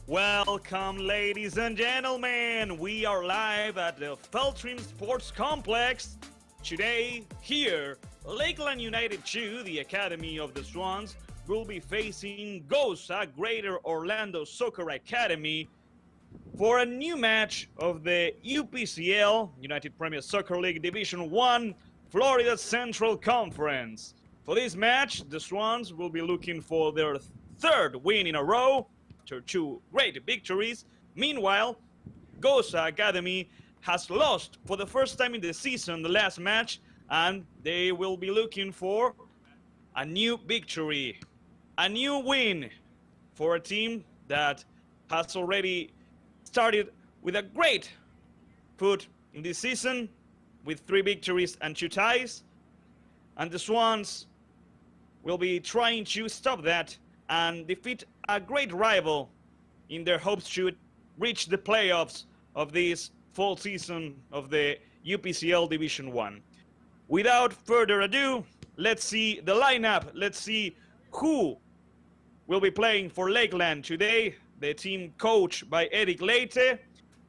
Welcome, ladies and gentlemen. We are live at the Feltrin Sports Complex Today, here, Lakeland United 2, the Academy of the Swans, will be facing Gosa, Greater Orlando Soccer Academy, for a new match of the UPCL, United Premier Soccer League Division 1, Florida Central Conference. For this match, the Swans will be looking for their third win in a row after two great victories. Meanwhile, Gosa Academy has lost for the first time in the season the last match, and they will be looking for a new victory, a new win for a team that has already started with a great foot in this season with 3 victories and 2 ties, and the Swans will be trying to stop that and defeat a great rival in their hopes to reach the playoffs of this fall season of the UPCL Division 1. Without further ado, let's see the lineup. Let's see who will be playing for Lakeland today. The team coached by Eric Leite.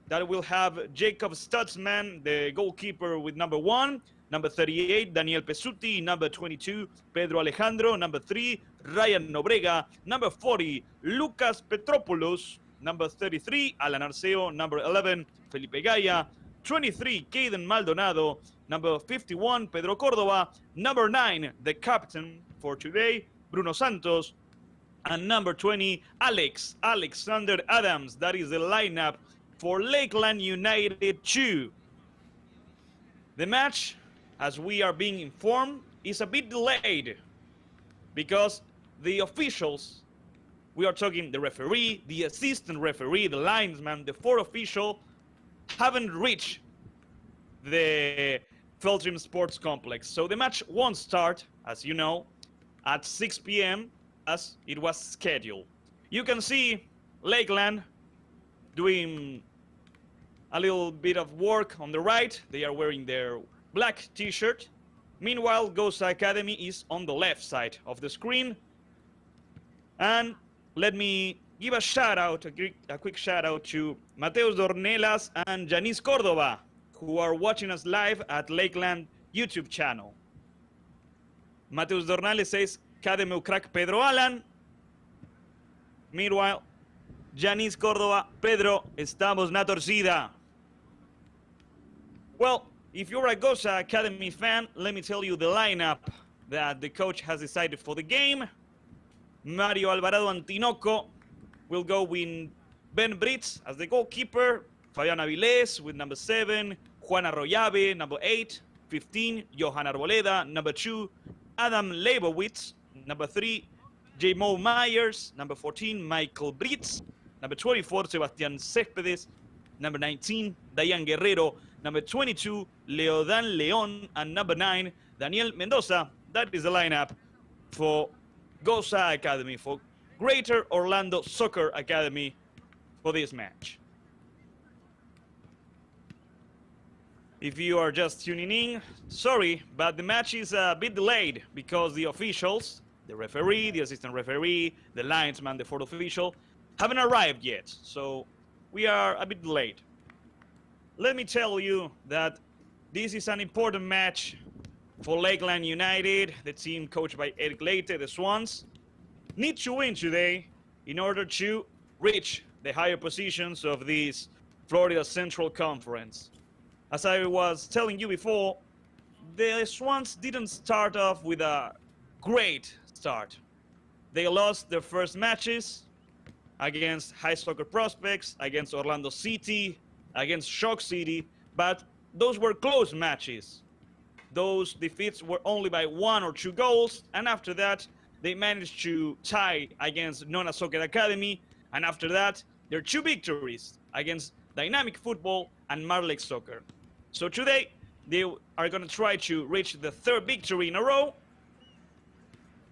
That will have Jacob Stutzman, the goalkeeper, with number 1. Number 38, Daniel Pesuti. Number 22, Pedro Alejandro. Number 3, Ryan Nobrega. Number 40, Lucas Petropoulos. Number 33, Alan Arceo. Number 11, Felipe Gaya. 23, Caden Maldonado. Number 51, Pedro Cordova. Number 9, the captain for today, Bruno Santos. And number 20, Alexander Adams. That is the lineup for Lakeland United 2. The match, as we are being informed, is a bit delayed because the officials, we are talking the referee, the assistant referee, the linesman, the 4th official, haven't reached the Feltrim Sports Complex. So the match won't start, as you know, at 6 p.m. as it was scheduled. You can see Lakeland doing a little bit of work on the right. They are wearing their black t-shirt. Meanwhile, Gosa Academy is on the left side of the screen. And let me give a shout out, a quick shout out to Mateus Dornelas and Janice Cordova, who are watching us live at Lakeland YouTube channel. Mateus Dornales says, "Cada meu crack Pedro Alan." Meanwhile, Janice Cordova, Pedro, estamos na torcida. Well, if you're a Gosa Academy fan, let me tell you the lineup that the coach has decided for the game. Mario Alvarado Antinoco will go with Ben Britz as the goalkeeper. Fabián Avilés with number 7. Juan Arroyave, number 8. 15, Johan Arboleda. Number 2, Adam Leibowitz. Number 3, J. Mo Myers. Number 14, Michael Britz. Number 24, Sebastián Céspedes. Number 19, Dayan Guerrero. Number 22, Leodan León. And number 9, Daniel Mendoza. That is the lineup for Gosa Academy, for Greater Orlando Soccer Academy for this match. If you are just tuning in, sorry, but the match is a bit delayed because the officials, the referee, the assistant referee, the linesman, the 4th official, haven't arrived yet. So we are a bit delayed. Let me tell you that this is an important match for Lakeland United, the team coached by Eric Leite, the Swans. Need to win today in order to reach the higher positions of this Florida Central Conference. As I was telling you before, the Swans didn't start off with a great start. They lost their first matches against High Soccer Prospects, against Orlando City, against Shock City, but those were close matches. Those defeats were only by 1 or 2 goals, and after that, they managed to tie against Nona Soccer Academy, and after that, their 2 victories against Dynamic Football and Marlake Soccer. So today, they are going to try to reach the 3rd victory in a row,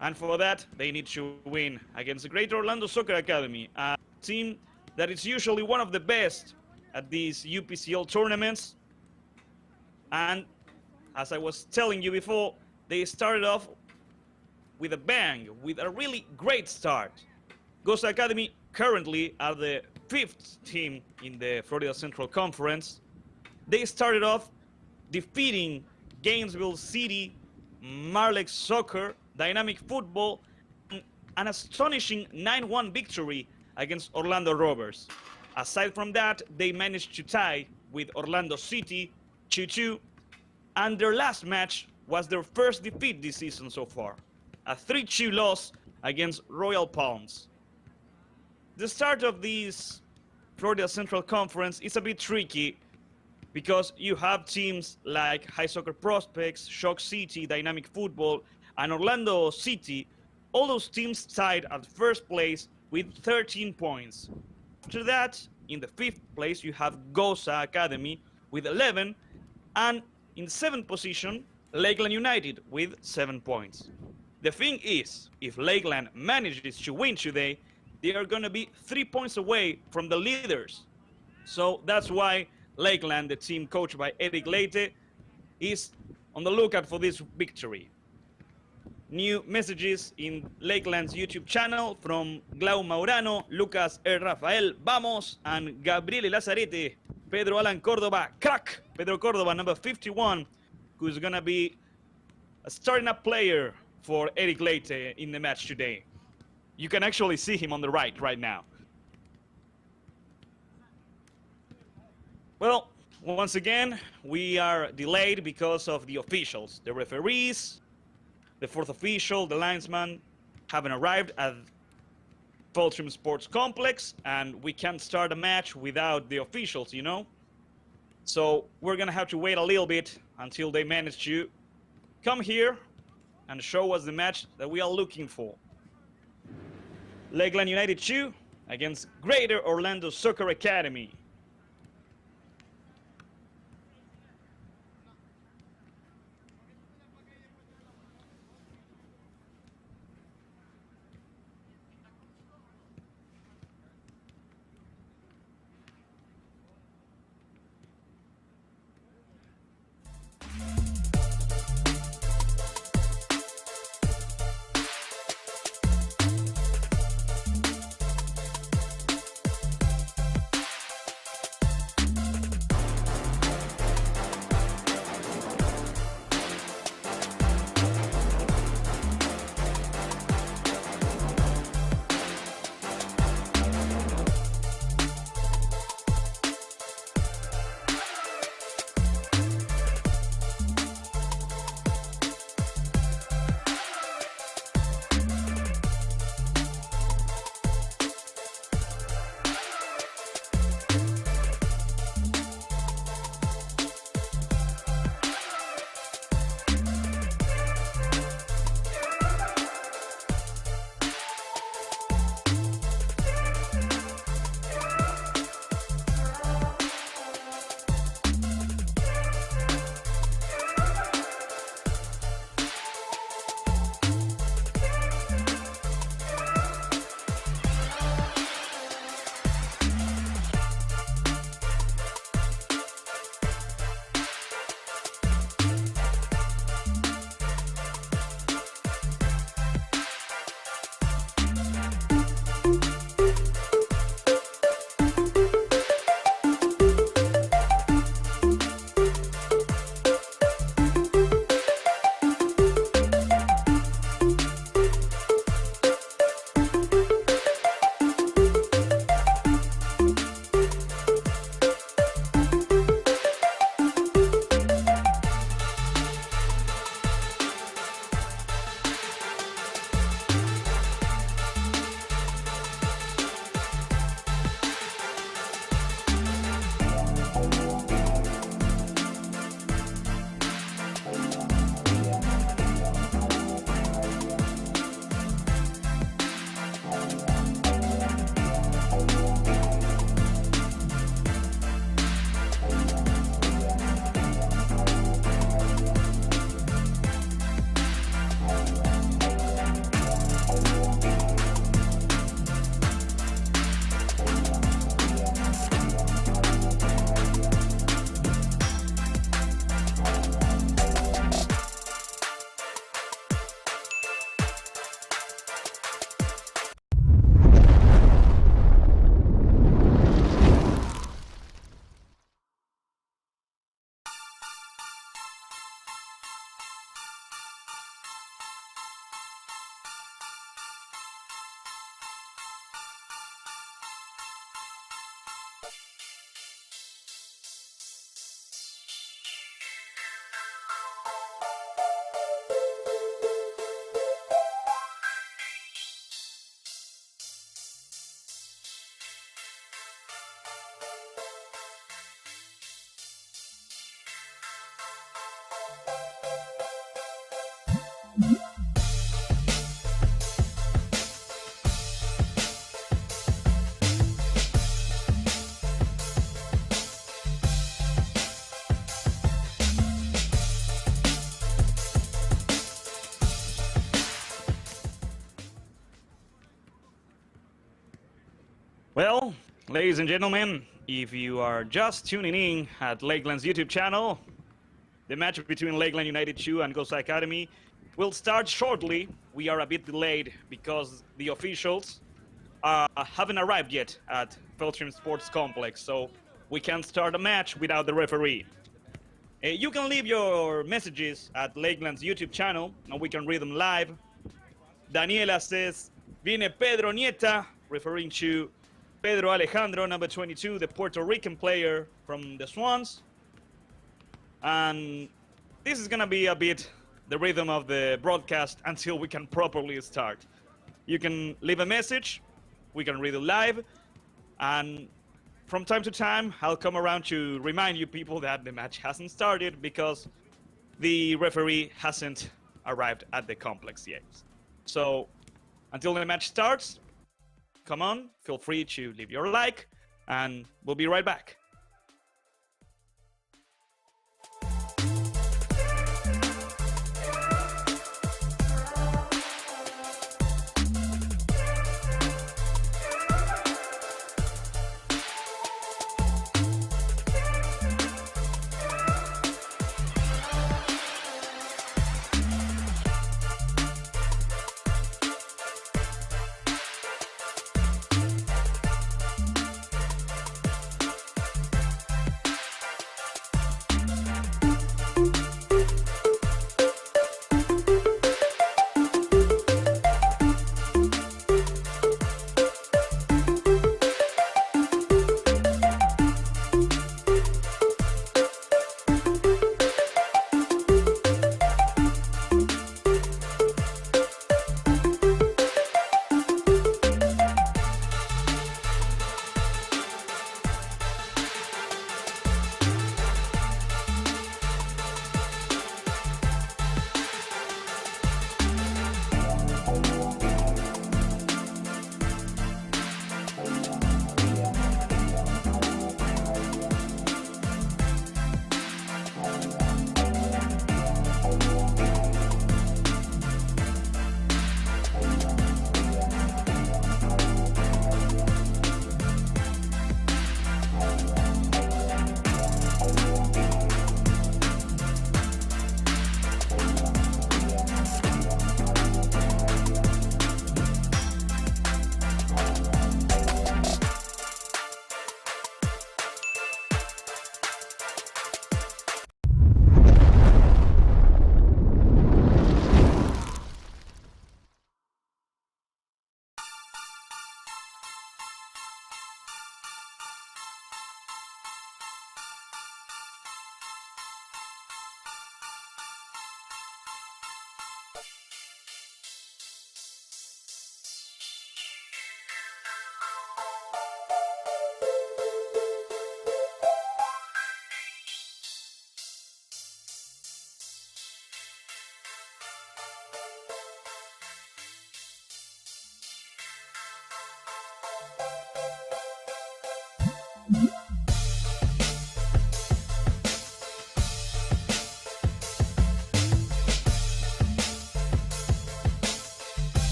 and for that, they need to win against the Greater Orlando Soccer Academy, a team that is usually one of the best at these UPCL tournaments. And as I was telling you before, they started off with a bang, with a really great start. Gosa Academy currently are the 5th team in the Florida Central Conference. They started off defeating Gainesville City, Marlex Soccer, Dynamic Football, and an astonishing 9-1 victory against Orlando Rovers. Aside from that, they managed to tie with Orlando City 2-2, and their last match was their first defeat this season so far, a 3-2 loss against Royal Palms. The start of this Florida Central Conference is a bit tricky because you have teams like High Soccer Prospects, Shock City, Dynamic Football, and Orlando City. All those teams tied at first place with 13 points. After that, in the 5th place, you have Gosa Academy with 11, and in 7th position, Lakeland United with 7 points. The thing is, if Lakeland manages to win today, they are going to be 3 points away from the leaders. So that's why Lakeland, the team coached by Eric Leite, is on the lookout for this victory. New messages in Lakeland's YouTube channel from Glau Maurano, Lucas R. Rafael, Vamos, and Gabriele Lazarete. Pedro Alan Córdoba, crack! Pedro Córdoba, number 51, who's going to be a starting up player for Eric Leite in the match today. You can actually see him on the right now. Well, once again, we are delayed because of the officials. The referees, the 4th official, the linesman haven't arrived at Fultrim Sports Complex, and we can't start a match without the officials, you know? So we're gonna have to wait a little bit until they manage to come here and show us the match that we are looking for. Lakeland United 2 against Greater Orlando Soccer Academy. Well, ladies and gentlemen, if you are just tuning in at Lakeland's YouTube channel, the match between Lakeland United 2 and Gosa Academy will start shortly. We are a bit delayed because the officials haven't arrived yet at Feltrim Sports Complex, so we can't start a match without the referee. You can leave your messages at Lakeland's YouTube channel, and we can read them live. Daniela says, Viene Pedro Nieta, referring to Pedro Alejandro, number 22, the Puerto Rican player from the Swans. And this is going to be a bit the rhythm of the broadcast until we can properly start. You can leave a message, we can read it live, and from time to time, I'll come around to remind you people that the match hasn't started because the referee hasn't arrived at the complex yet. So until the match starts, come on, feel free to leave your like, and we'll be right back.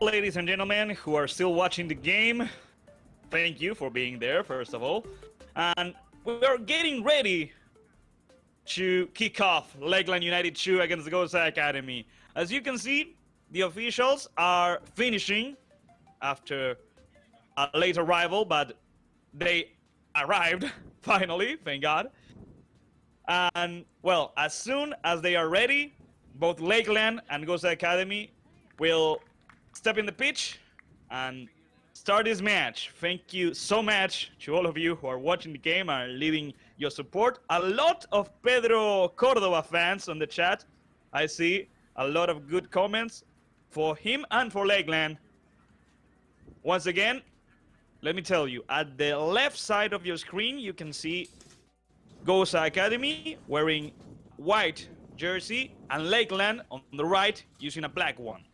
ladies and gentlemen who are still watching the game, thank you for being there, first of all. And we're getting ready to kick off Lakeland United 2 against the Gosa Academy. As you can see, the officials are finishing after a late arrival, but they arrived finally, thank God. And well, as soon as they are ready, both Lakeland and Gosa Academy will step in the pitch and start this match. Thank you so much to all of you who are watching the game and are leaving your support. A lot of Pedro Cordova fans on the chat. I see a lot of good comments for him and for Lakeland. Once again, let me tell you, at the left side of your screen, you can see Gosa Academy wearing white jersey and Lakeland on the right using a black one.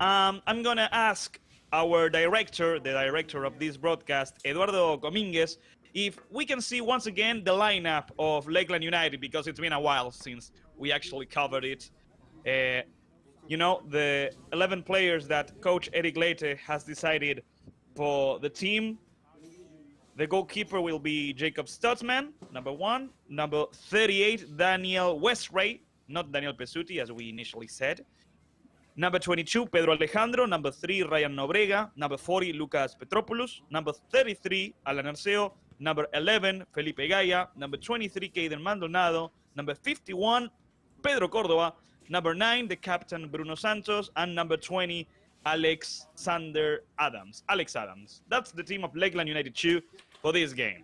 I'm gonna ask our director, the director of this broadcast, Eduardo Comínguez, if we can see once again the lineup of Lakeland United, because it's been a while since we actually covered it. You know, the 11 players that Coach Eric Leite has decided for the team. The goalkeeper will be Jacob Stutzman, number 1. Number 38, Daniel Westray, not Daniel Pesuti, as we initially said. Number 22, Pedro Alejandro. Number 3, Ryan Nobrega. Number 40, Lucas Petropoulos. Number 33, Alan Arceo. Number 11, Felipe Gaya. Number 23, Caden Maldonado. Number 51, Pedro Cordova. Number 9, the captain, Bruno Santos. And number 20, Alex Adams. That's the team of Lakeland United 2 for this game.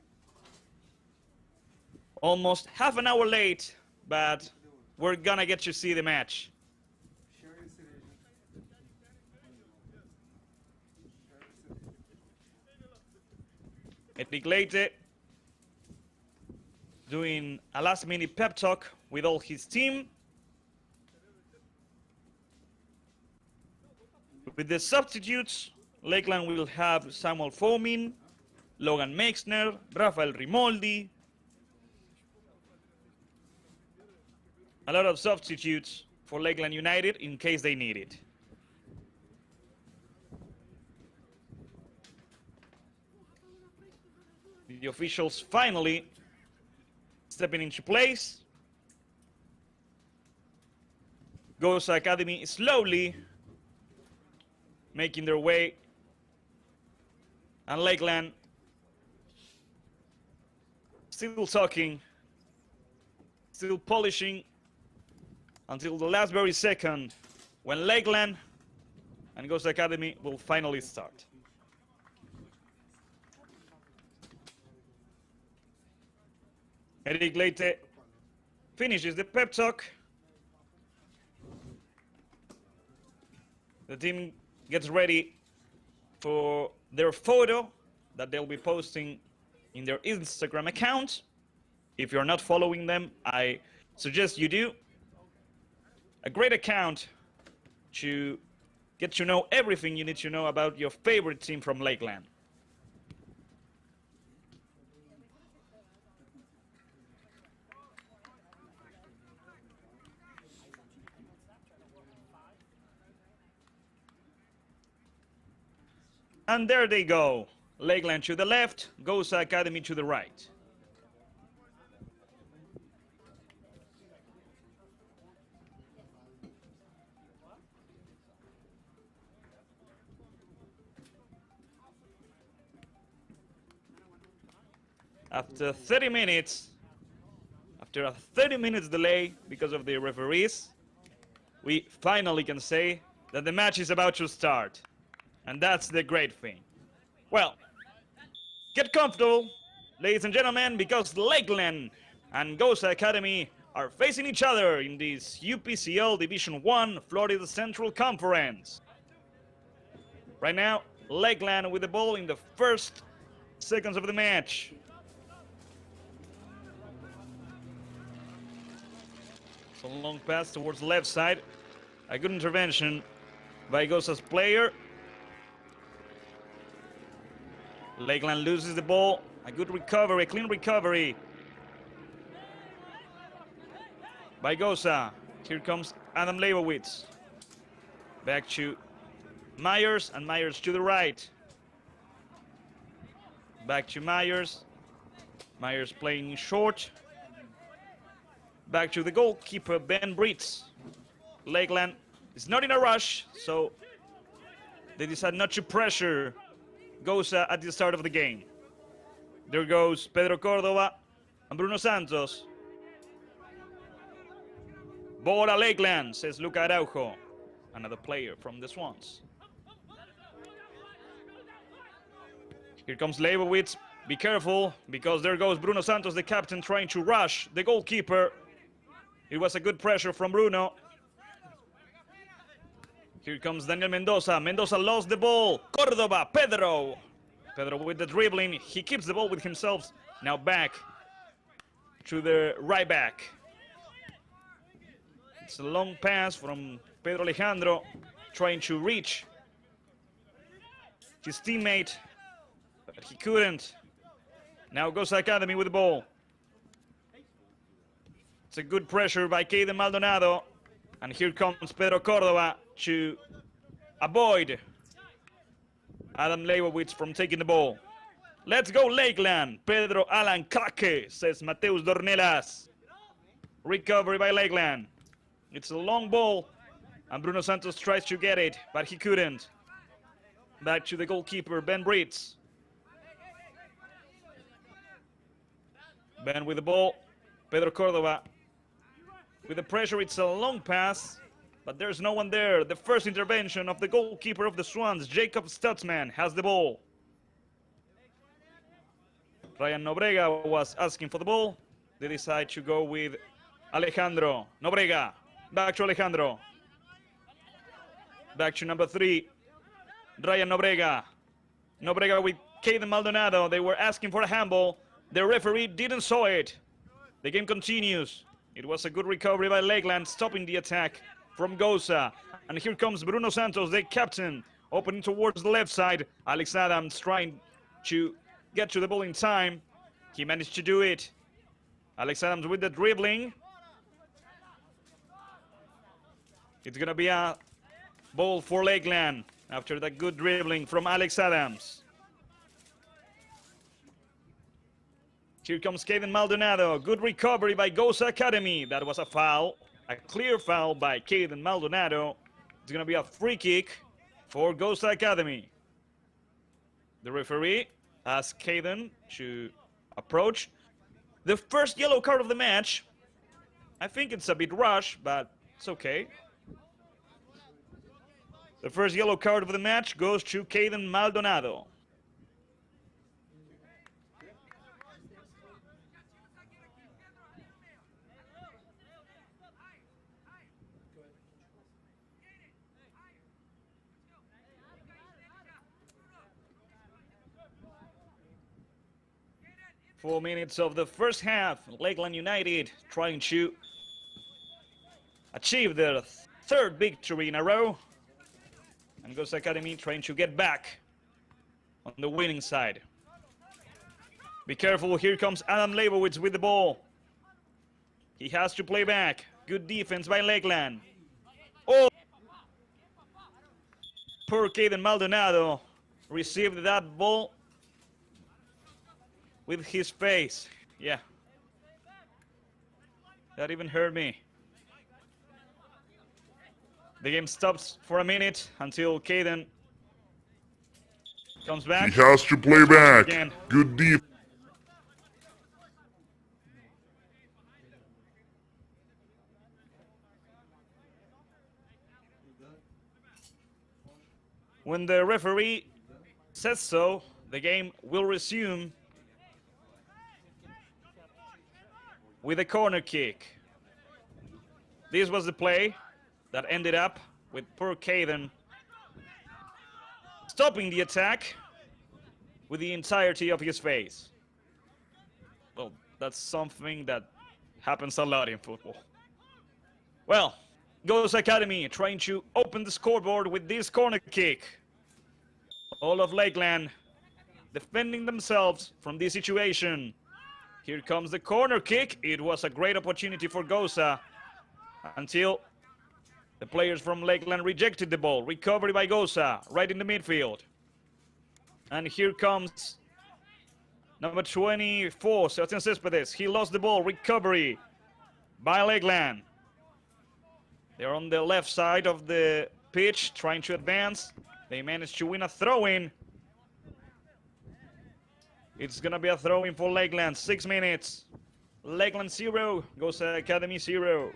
Almost half an hour late, but we're gonna get to see the match. Eric Leite doing a last-minute pep talk with all his team. With the substitutes, Lakeland will have Samuel Fomin, Logan Meixner, Rafael Rimoldi. A lot of substitutes for Lakeland United in case they need it. The officials finally stepping into place. Gosa Academy slowly making their way, and Lakeland still talking, still polishing until the last very second when Lakeland and Gosa Academy will finally start. Eric Leite finishes the pep talk. The team gets ready for their photo that they'll be posting in their Instagram account. If you're not following them, I suggest you do. A great account to get to know everything you need to know about your favorite team from Lakeland. And there they go. Lakeland to the left, Gosa Academy to the right. After 30 minutes, after a 30 minutes delay because of the referees, we finally can say that the match is about to start. And that's the great thing. Well, get comfortable, ladies and gentlemen, because Lakeland and Gosa Academy are facing each other in this UPCL Division 1 Florida Central Conference. Right now, Lakeland with the ball in the first seconds of the match. It's a long pass towards the left side. A good intervention by Gosa's player. Lakeland loses the ball. A good recovery, a clean recovery by Gosa. Here comes Adam Leibowitz. Back to Myers, and Myers to the right. Back to Myers. Myers playing short. Back to the goalkeeper, Ben Brits. Lakeland is not in a rush, so they decide not to pressure Gosa at the start of the game. There goes Pedro Cordova and Bruno Santos. Bola Lakeland, says Luca Araujo, another player from the Swans. Here comes Leibowitz. Be careful, because there goes Bruno Santos, the captain, trying to rush the goalkeeper. It was a good pressure from Bruno. Here comes Daniel Mendoza. Mendoza lost the ball. Cordova, Pedro. Pedro with the dribbling. He keeps the ball with himself. Now back to the right back. It's a long pass from Pedro Alejandro, trying to reach his teammate, but he couldn't. Now Gosa Academy with the ball. It's a good pressure by Caden Maldonado. And here comes Pedro Cordova to avoid Adam Leibowitz from taking the ball. Let's go Lakeland. Pedro Alan Craque, says Mateus Dornelas. Recovery by Lakeland. It's a long ball, and Bruno Santos tries to get it, but he couldn't. Back to the goalkeeper, Ben Brits. Ben with the ball. Pedro Cordova with the pressure. It's a long pass, but there's no one there. The first intervention of the goalkeeper of the Swans, Jacob Stutzman, has the ball. Ryan Nobrega was asking for the ball. They decide to go with Alejandro. Nobrega. Back to Alejandro. Back to number 3. Ryan Nobrega. Nobrega with Caden Maldonado. They were asking for a handball. The referee didn't saw it. The game continues. It was a good recovery by Lakeland, stopping the attack from Gosa. And here comes Bruno Santos, the captain, opening towards the left side. Alex Adams trying to get to the ball in time. He managed to do it. Alex Adams with the dribbling. It's going to be a ball for Lakeland after that good dribbling from Alex Adams. Here comes Caden Maldonado. Good recovery by Gosa Academy. That was a foul. A clear foul by Caden Maldonado. It's going to be a free kick for Gosa Academy. The referee asks Caden to approach. The first yellow card of the match. I think it's a bit rushed, but it's okay. The first yellow card of the match goes to Caden Maldonado. Four minutes of the first half. Lakeland United trying to achieve their third victory in a row. And Gosa Academy trying to get back on the winning side. Be careful, here comes Adam Leibowitz with the ball. He has to play back. Good defense by Lakeland. Oh! Poor Caden Maldonado received that ball with his face. Yeah. That even hurt me. The game stops for a minute until Caden comes back. He has to play back. Again. Good defense. When the referee says so, the game will resume with a corner kick. This was the play that ended up with poor Caden stopping the attack with the entirety of his face. Well, that's something that happens a lot in football. Well, Gosa Academy trying to open the scoreboard with this corner kick. All of Lakeland defending themselves from this situation. Here comes the corner kick. It was a great opportunity for Gosa until The players from Lakeland rejected the ball. Recovery by Gosa, right in the midfield. And here comes number 24, Sebastian Cespedes. He lost the ball. Recovery by Lakeland. They're on the left side of the pitch, trying to advance. They managed to win a throw-in. It's going to be a throw-in for Lakeland. 6 minutes. Lakeland 0, Gosa Academy 0.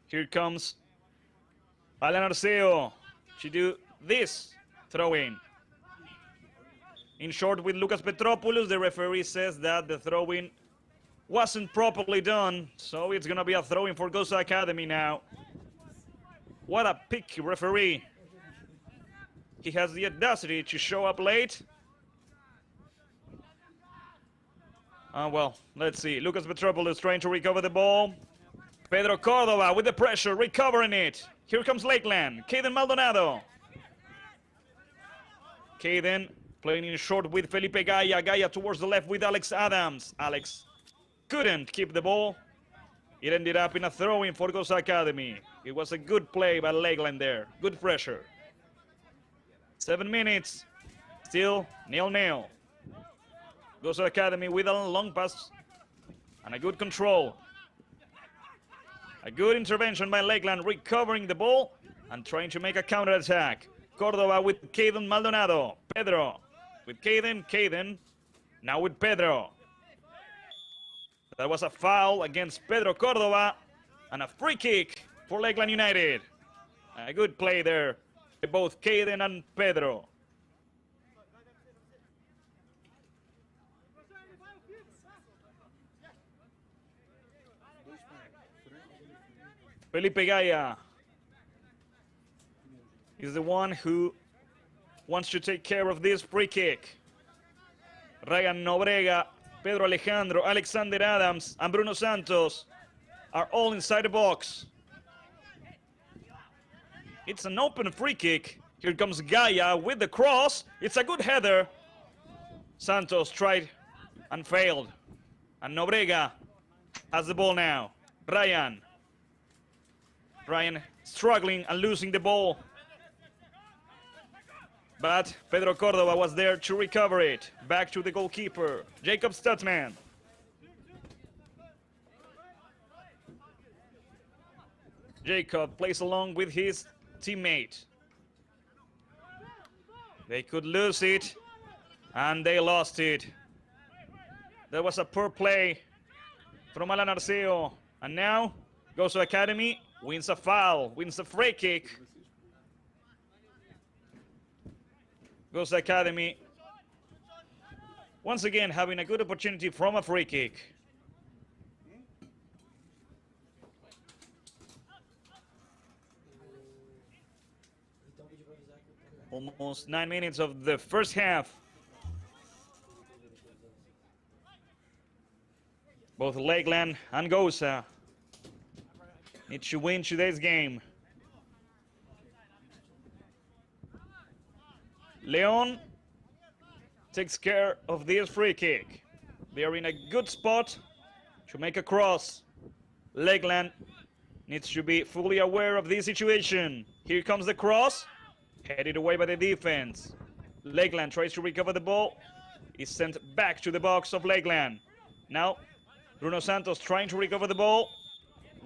Here comes Alan Arceo to do this throw-in. In short, with Lucas Petropoulos, the referee says that the throw-in wasn't properly done, so it's gonna be a throw-in for Gosa Academy now. What a picky referee. He has the audacity to show up late. Well, let's see. Lucas Petropoulos trying to recover the ball. Pedro Cordova with the pressure, recovering it. Here comes Lakeland. Caden Maldonado. Caden playing in short with Felipe Gaia. Gaia towards the left with Alex Adams. Alex couldn't keep the ball. It ended up in a throw-in for Gosa Academy. It was a good play by Lakeland there. Good pressure. 7 minutes. Still 0-0. Gosa Academy with a long pass and a good control. A good intervention by Lakeland, recovering the ball and trying to make a counter-attack. Cordova with Caden Maldonado. Pedro with Caden. Caden now with Pedro. That was a foul against Pedro Cordova and a free kick for Lakeland United. A good play there by both Caden and Pedro. Felipe Gaia is the one who wants to take care of this free kick. Ryan Nobrega, Pedro Alejandro, Alexander Adams, and Bruno Santos are all inside the box. It's an open free kick. Here comes Gaia with the cross. It's a good header. Santos tried and failed. And Nobrega has the ball now. Ryan struggling and losing the ball. But Pedro Cordova was there to recover it. Back to the goalkeeper, Jacob Stutzman. Jacob plays along with his teammate. They could lose it, and they lost it. There was a poor play from Alan Arceo. And now, Gosa Academy wins a foul, wins a free kick. Gosa Academy once again having a good opportunity from a free kick. Almost 9 minutes of the first half. Both Lakeland and Gosa need to win today's game. Leon takes care of this free kick. They are in a good spot to make a cross. Lakeland needs to be fully aware of this situation. Here comes the cross, headed away by the defense. Lakeland tries to recover the ball. Is sent back to the box of Lakeland. Now, Bruno Santos trying to recover the ball.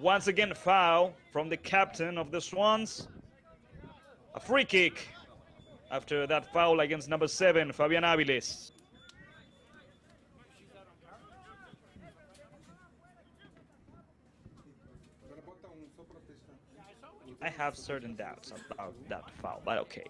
Once again, foul from the captain of the Swans. A free kick after that foul against number 7, Fabian Aviles. I have certain doubts about that foul, but okay.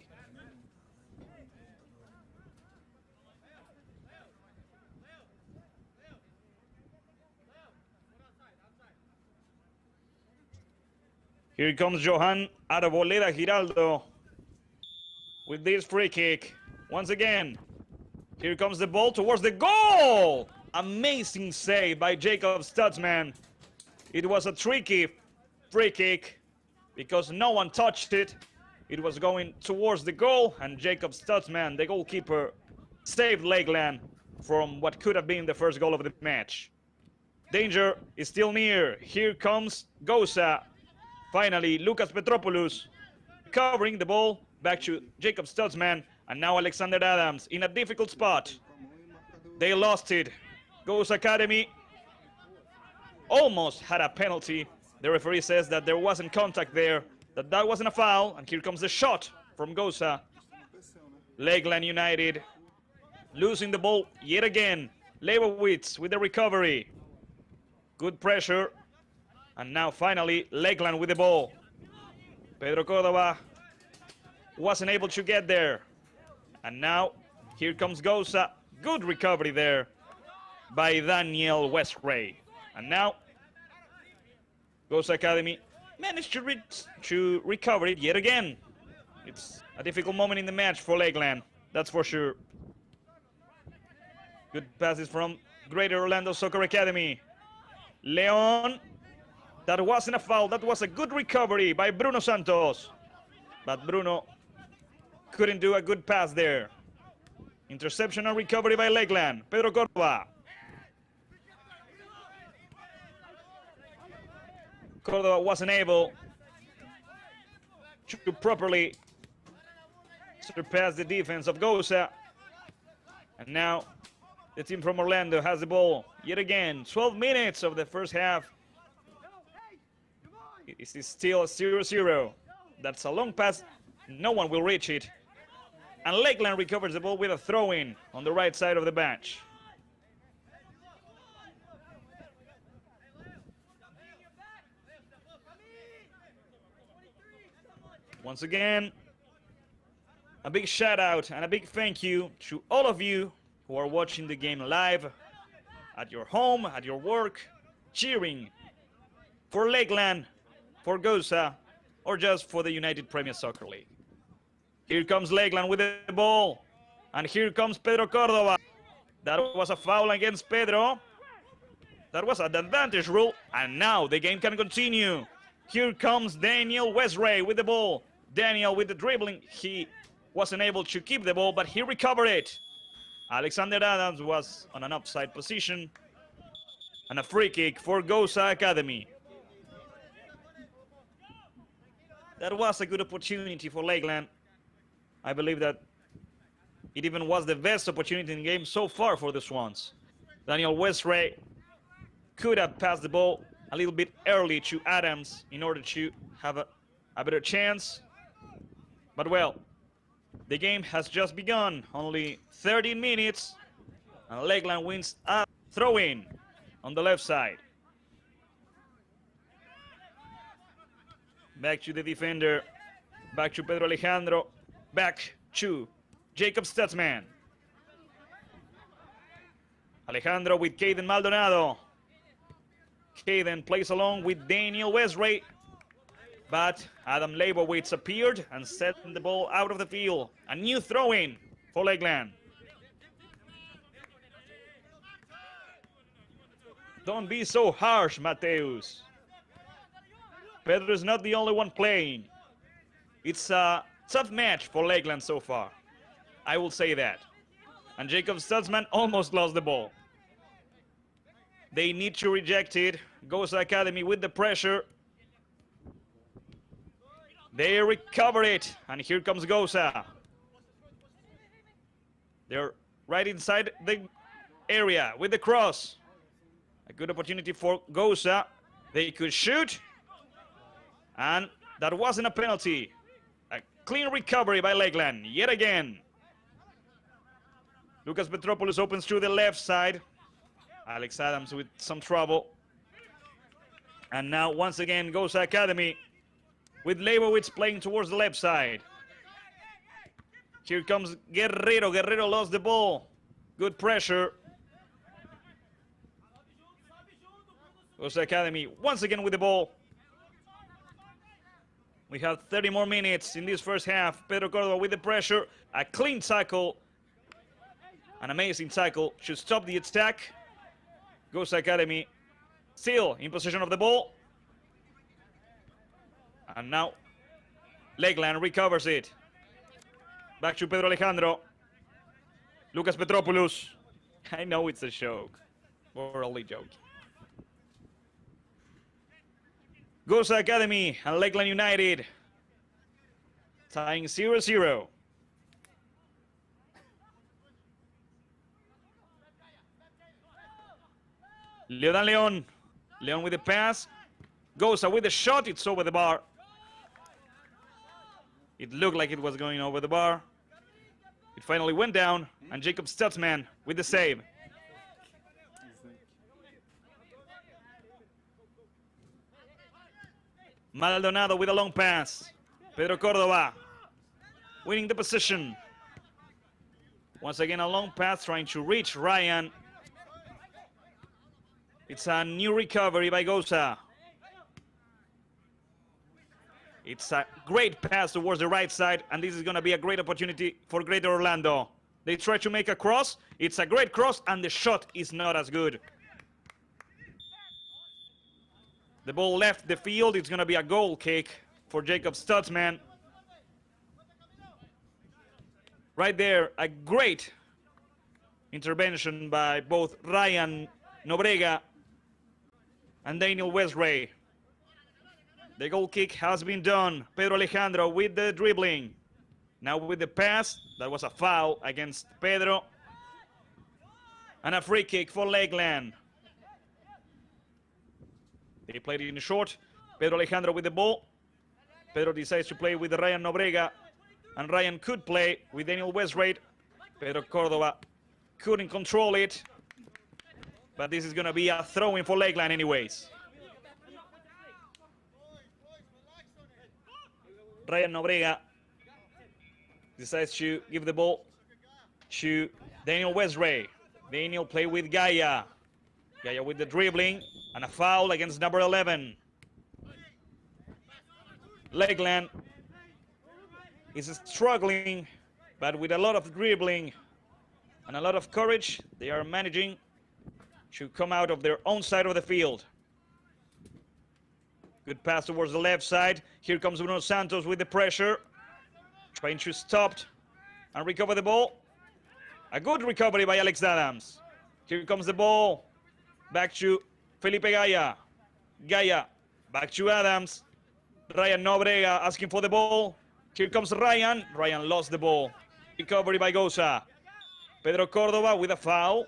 Here comes Johan Arboleda Giraldo with this free kick. Once again, here comes the ball towards the goal. Amazing save by Jacob Stutzman. It was a tricky free kick because no one touched it. It was going towards the goal, and Jacob Stutzman, the goalkeeper, saved Lakeland from what could have been the first goal of the match. Danger is still near. Here comes Gosa. Finally, Lucas Petropoulos covering the ball back to Jacob Stutzman, and now Alexander Adams in a difficult spot. They lost it. Gosa Academy almost had a penalty. The referee says that there wasn't contact there, that wasn't a foul, and here comes the shot from Gosa. Lakeland United losing the ball yet again. Leibowitz with the recovery. Good pressure. And now finally Lakeland with the ball. Pedro Cordova wasn't able to get there. And now here comes Gosa. Good recovery there by Daniel Westray. And now Gosa Academy managed to recover it yet again. It's a difficult moment in the match for Lakeland, that's for sure. Good passes from Greater Orlando Soccer Academy. Leon, that wasn't a foul, that was a good recovery by Bruno Santos. But Bruno couldn't do a good pass there. Interception and recovery by Lakeland. Pedro Cordova. Cordova wasn't able to properly surpass the defense of Gosa. And now the team from Orlando has the ball yet again. 12 minutes of the first half. It is still 0-0. That's a long pass. No one will reach it. And Lakeland recovers the ball with a throw-in on the right side of the bench. Once again, a big shout out and a big thank you to all of you who are watching the game live at your home, at your work, cheering for Lakeland, for Gosa, or just for the United Premier Soccer League. Here comes Lakeland with the ball, and here comes Pedro Cordova. That was a foul against Pedro. That was an advantage rule, and now the game can continue. Here comes Daniel Westray with the ball. Daniel with the dribbling. He wasn't able to keep the ball, but he recovered it. Alexander Adams was on an offside position. And a free kick for Gosa Academy. That was a good opportunity for Lakeland. I believe that it even was the best opportunity in the game so far for the Swans. Daniel Westray could have passed the ball a little bit early to Adams in order to have a better chance. But well, the game has just begun. Only 13 minutes. And Lakeland wins a throw-in on the left side. Back to the defender. Back to Pedro Alejandro. Back to Jacob Stutzman. Alejandro with Caden Maldonado. Caden plays along with Daniel Westray. But Adam Leibowitz appeared and sent the ball out of the field. A new throw-in for Lakeland. Don't be so harsh, Mateus. Pedro is not the only one playing. It's a tough match for Lakeland so far. I will say that. And Jacob Stutzman almost lost the ball. They need to reject it. Gosa Academy with the pressure. They recover it, and here comes Gosa. They're right inside the area with the cross. A good opportunity for Gosa. They could shoot, and that wasn't a penalty. A clean recovery by Lakeland, yet again. Lucas Petropoulos opens through the left side. Alex Adams with some trouble. And now, once again, Gosa Academy with Leibowitz playing towards the left side. Here comes Guerrero. Guerrero lost the ball. Good pressure. Gosa Academy once again with the ball. We have 30 more minutes in this first half. Pedro Cordova with the pressure. A clean tackle. An amazing tackle should stop the attack. Gosa Academy still in possession of the ball. And now Lakeland recovers it. Back to Pedro Alejandro. Lucas Petropoulos. I know it's a joke. We're only joking. Gosa Academy and Lakeland United tying 0-0. Leon. Leon with the pass. Gosa with the shot. It's over the bar. It looked like it was going over the bar. It finally went down, and Jacob Stutzman with the save. Maldonado with a long pass. Pedro Cordova winning the position. Once again, a long pass trying to reach Ryan. It's a new recovery by Gosa. It's a great pass towards the right side, and this is going to be a great opportunity for Greater Orlando. They try to make a cross. It's a great cross, and the shot is not as good. The ball left the field. It's going to be a goal kick for Jacob Stutzman. Right there, a great intervention by both Ryan Nobrega and Daniel Westray. The goal kick has been done. Pedro Alejandro with the dribbling. Now with the pass. That was a foul against Pedro. And a free kick for Lakeland. They played it in short. Pedro Alejandro with the ball. Pedro decides to play with Ryan Nobrega. And Ryan could play with Daniel Westray. Pedro Cordova couldn't control it. But this is going to be a throw-in for Lakeland anyways. Ryan Nobrega decides to give the ball to Daniel Westray. Daniel play with Gaia. Gaia with the dribbling and a foul against number 11. Lakeland is struggling, but with a lot of dribbling and a lot of courage, they are managing to come out of their own side of the field. Good pass towards the left side. Here comes Bruno Santos with the pressure. Trying to stop and recover the ball. A good recovery by Alex Adams. Here comes the ball. Back to Felipe Gaia. Gaia back to Adams. Ryan Nobrega asking for the ball. Here comes Ryan. Ryan lost the ball. Recovery by Gosa. Pedro Cordova with a foul.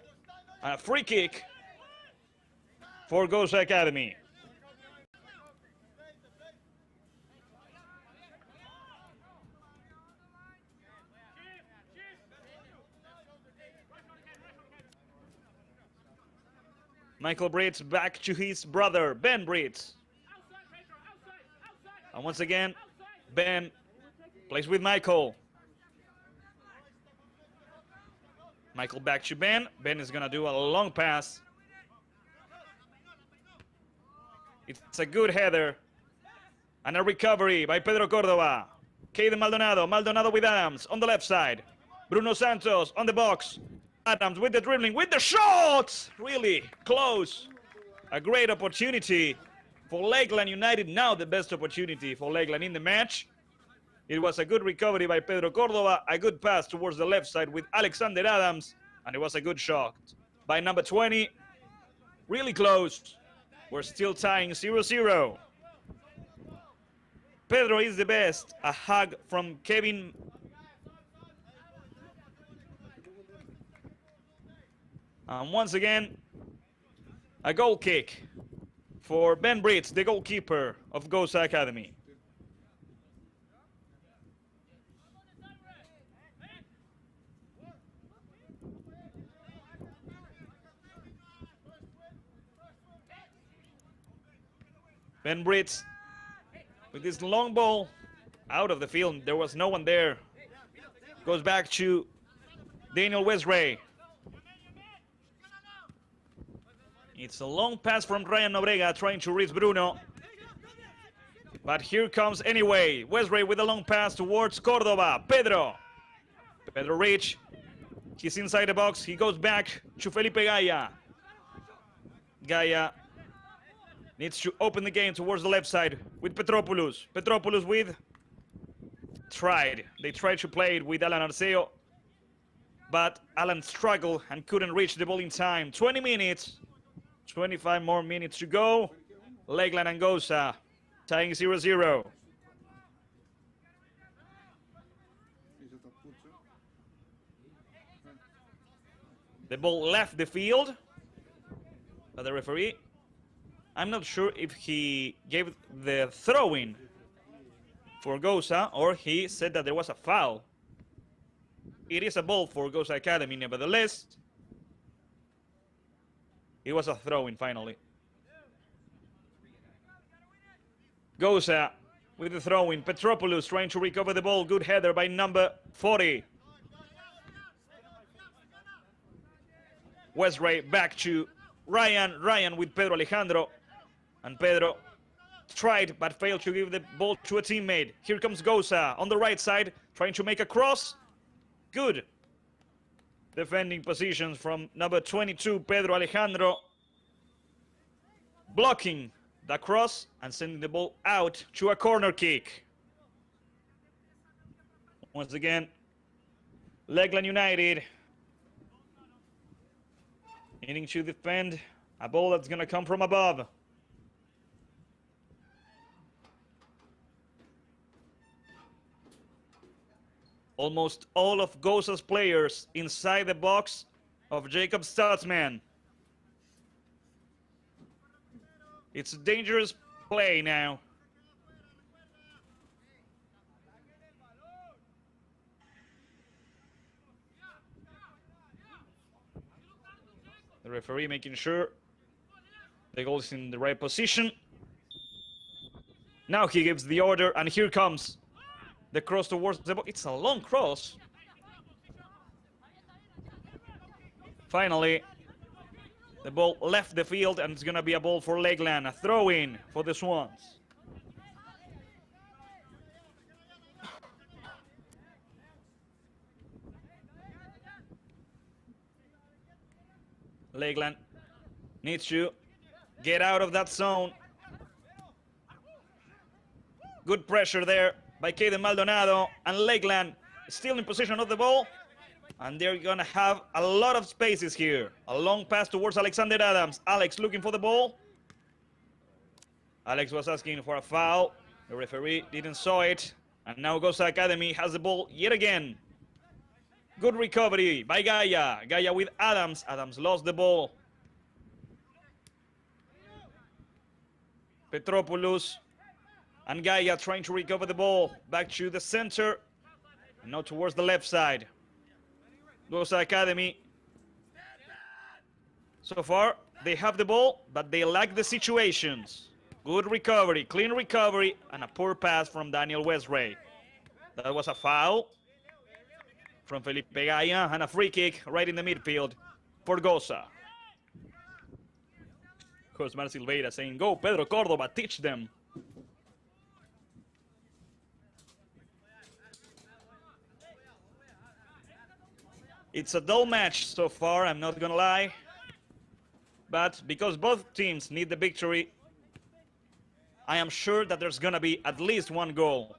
And a free kick for Gosa Academy. Michael Brits back to his brother, Ben Brits. And once again, Ben plays with Michael. Michael back to Ben. Ben is going to do a long pass. It's a good header. And a recovery by Pedro Cordova. Caden Maldonado. Maldonado with Adams on the left side. Bruno Santos on the box. Adams with the dribbling, with the shot! Really close. A great opportunity for Lakeland United. Now the best opportunity for Lakeland in the match. It was a good recovery by Pedro Cordova. A good pass towards the left side with Alexander Adams. And it was a good shot by number 20. Really close. We're still tying 0-0. Pedro is the best. A hug from Kevin. And once again, a goal kick for Ben Brits, the goalkeeper of Gosa Academy. Ben Brits with this long ball out of the field. There was no one there. Goes back to Daniel Westray. It's a long pass from Ryan Nobrega trying to reach Bruno. But here comes anyway. Westray with a long pass towards Cordova. Pedro. Pedro reach. He's inside the box. He goes back to Felipe Gaia. Gaia needs to open the game towards the left side with Petropoulos. Petropoulos with They tried to play it with Alan Arceo. But Alan struggled and couldn't reach the ball in time. 20 minutes. 25 more minutes to go. Lakeland and Gosa Tying 0-0. The ball left the field by the referee. I'm not sure if he gave the throw-in for Gosa or he said that there was a foul. It is a ball for Gosa Academy, nevertheless. It was a throw-in finally. Gosa with the throw-in. Petropoulos trying to recover the ball. Good header by number 40. Westray back to Ryan. Ryan with Pedro Alejandro. And Pedro tried but failed to give the ball to a teammate. Here comes Gosa on the right side trying to make a cross. Good defending positions from number 22, Pedro Alejandro. Blocking the cross and sending the ball out to a corner kick. Once again, Lakeland United needing to defend a ball that's going to come from above. Almost all of Gosa's players inside the box of Jacob Stutzman. It's a dangerous play now. The referee making sure the goal is in the right position. Now he gives the order, and here comes the cross towards the ball. It's a long cross. Finally, the ball left the field, and it's going to be a ball for Lakeland. A throw-in for the Swans. Lakeland needs to get out of that zone. Good pressure there by Caden Maldonado, and Lakeland still in possession of the ball. And they're going to have a lot of spaces here. A long pass towards Alexander Adams. Alex looking for the ball. Alex was asking for a foul. The referee didn't saw it. And now Gosa Academy has the ball yet again. Good recovery by Gaia. Gaia with Adams. Adams lost the ball. Petropoulos and Gaia trying to recover the ball. Back to the center. And now towards the left side. Gosa Academy. So far, they have the ball, but they lack the situations. Good recovery, clean recovery, and a poor pass from Daniel Westray. That was a foul from Felipe Gaia, and a free kick right in the midfield for Gosa. Josmar Silveira saying, "Go, Pedro Córdoba, teach them." It's a dull match so far, I'm not gonna lie. But because both teams need the victory, I am sure that there's gonna be at least one goal.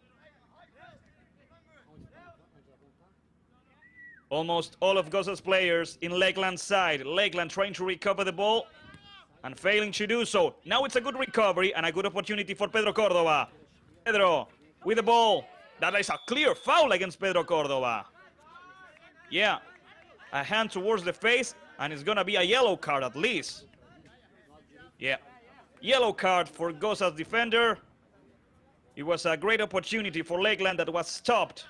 Almost all of Gosa's players in Lakeland's side. Lakeland trying to recover the ball and failing to do so. Now it's a good recovery and a good opportunity for Pedro Córdoba. Pedro with the ball. That is a clear foul against Pedro Córdoba. Yeah. A hand towards the face, and it's gonna be a yellow card at least. Yeah, yellow card for Gosa's defender. It was a great opportunity for Lakeland that was stopped.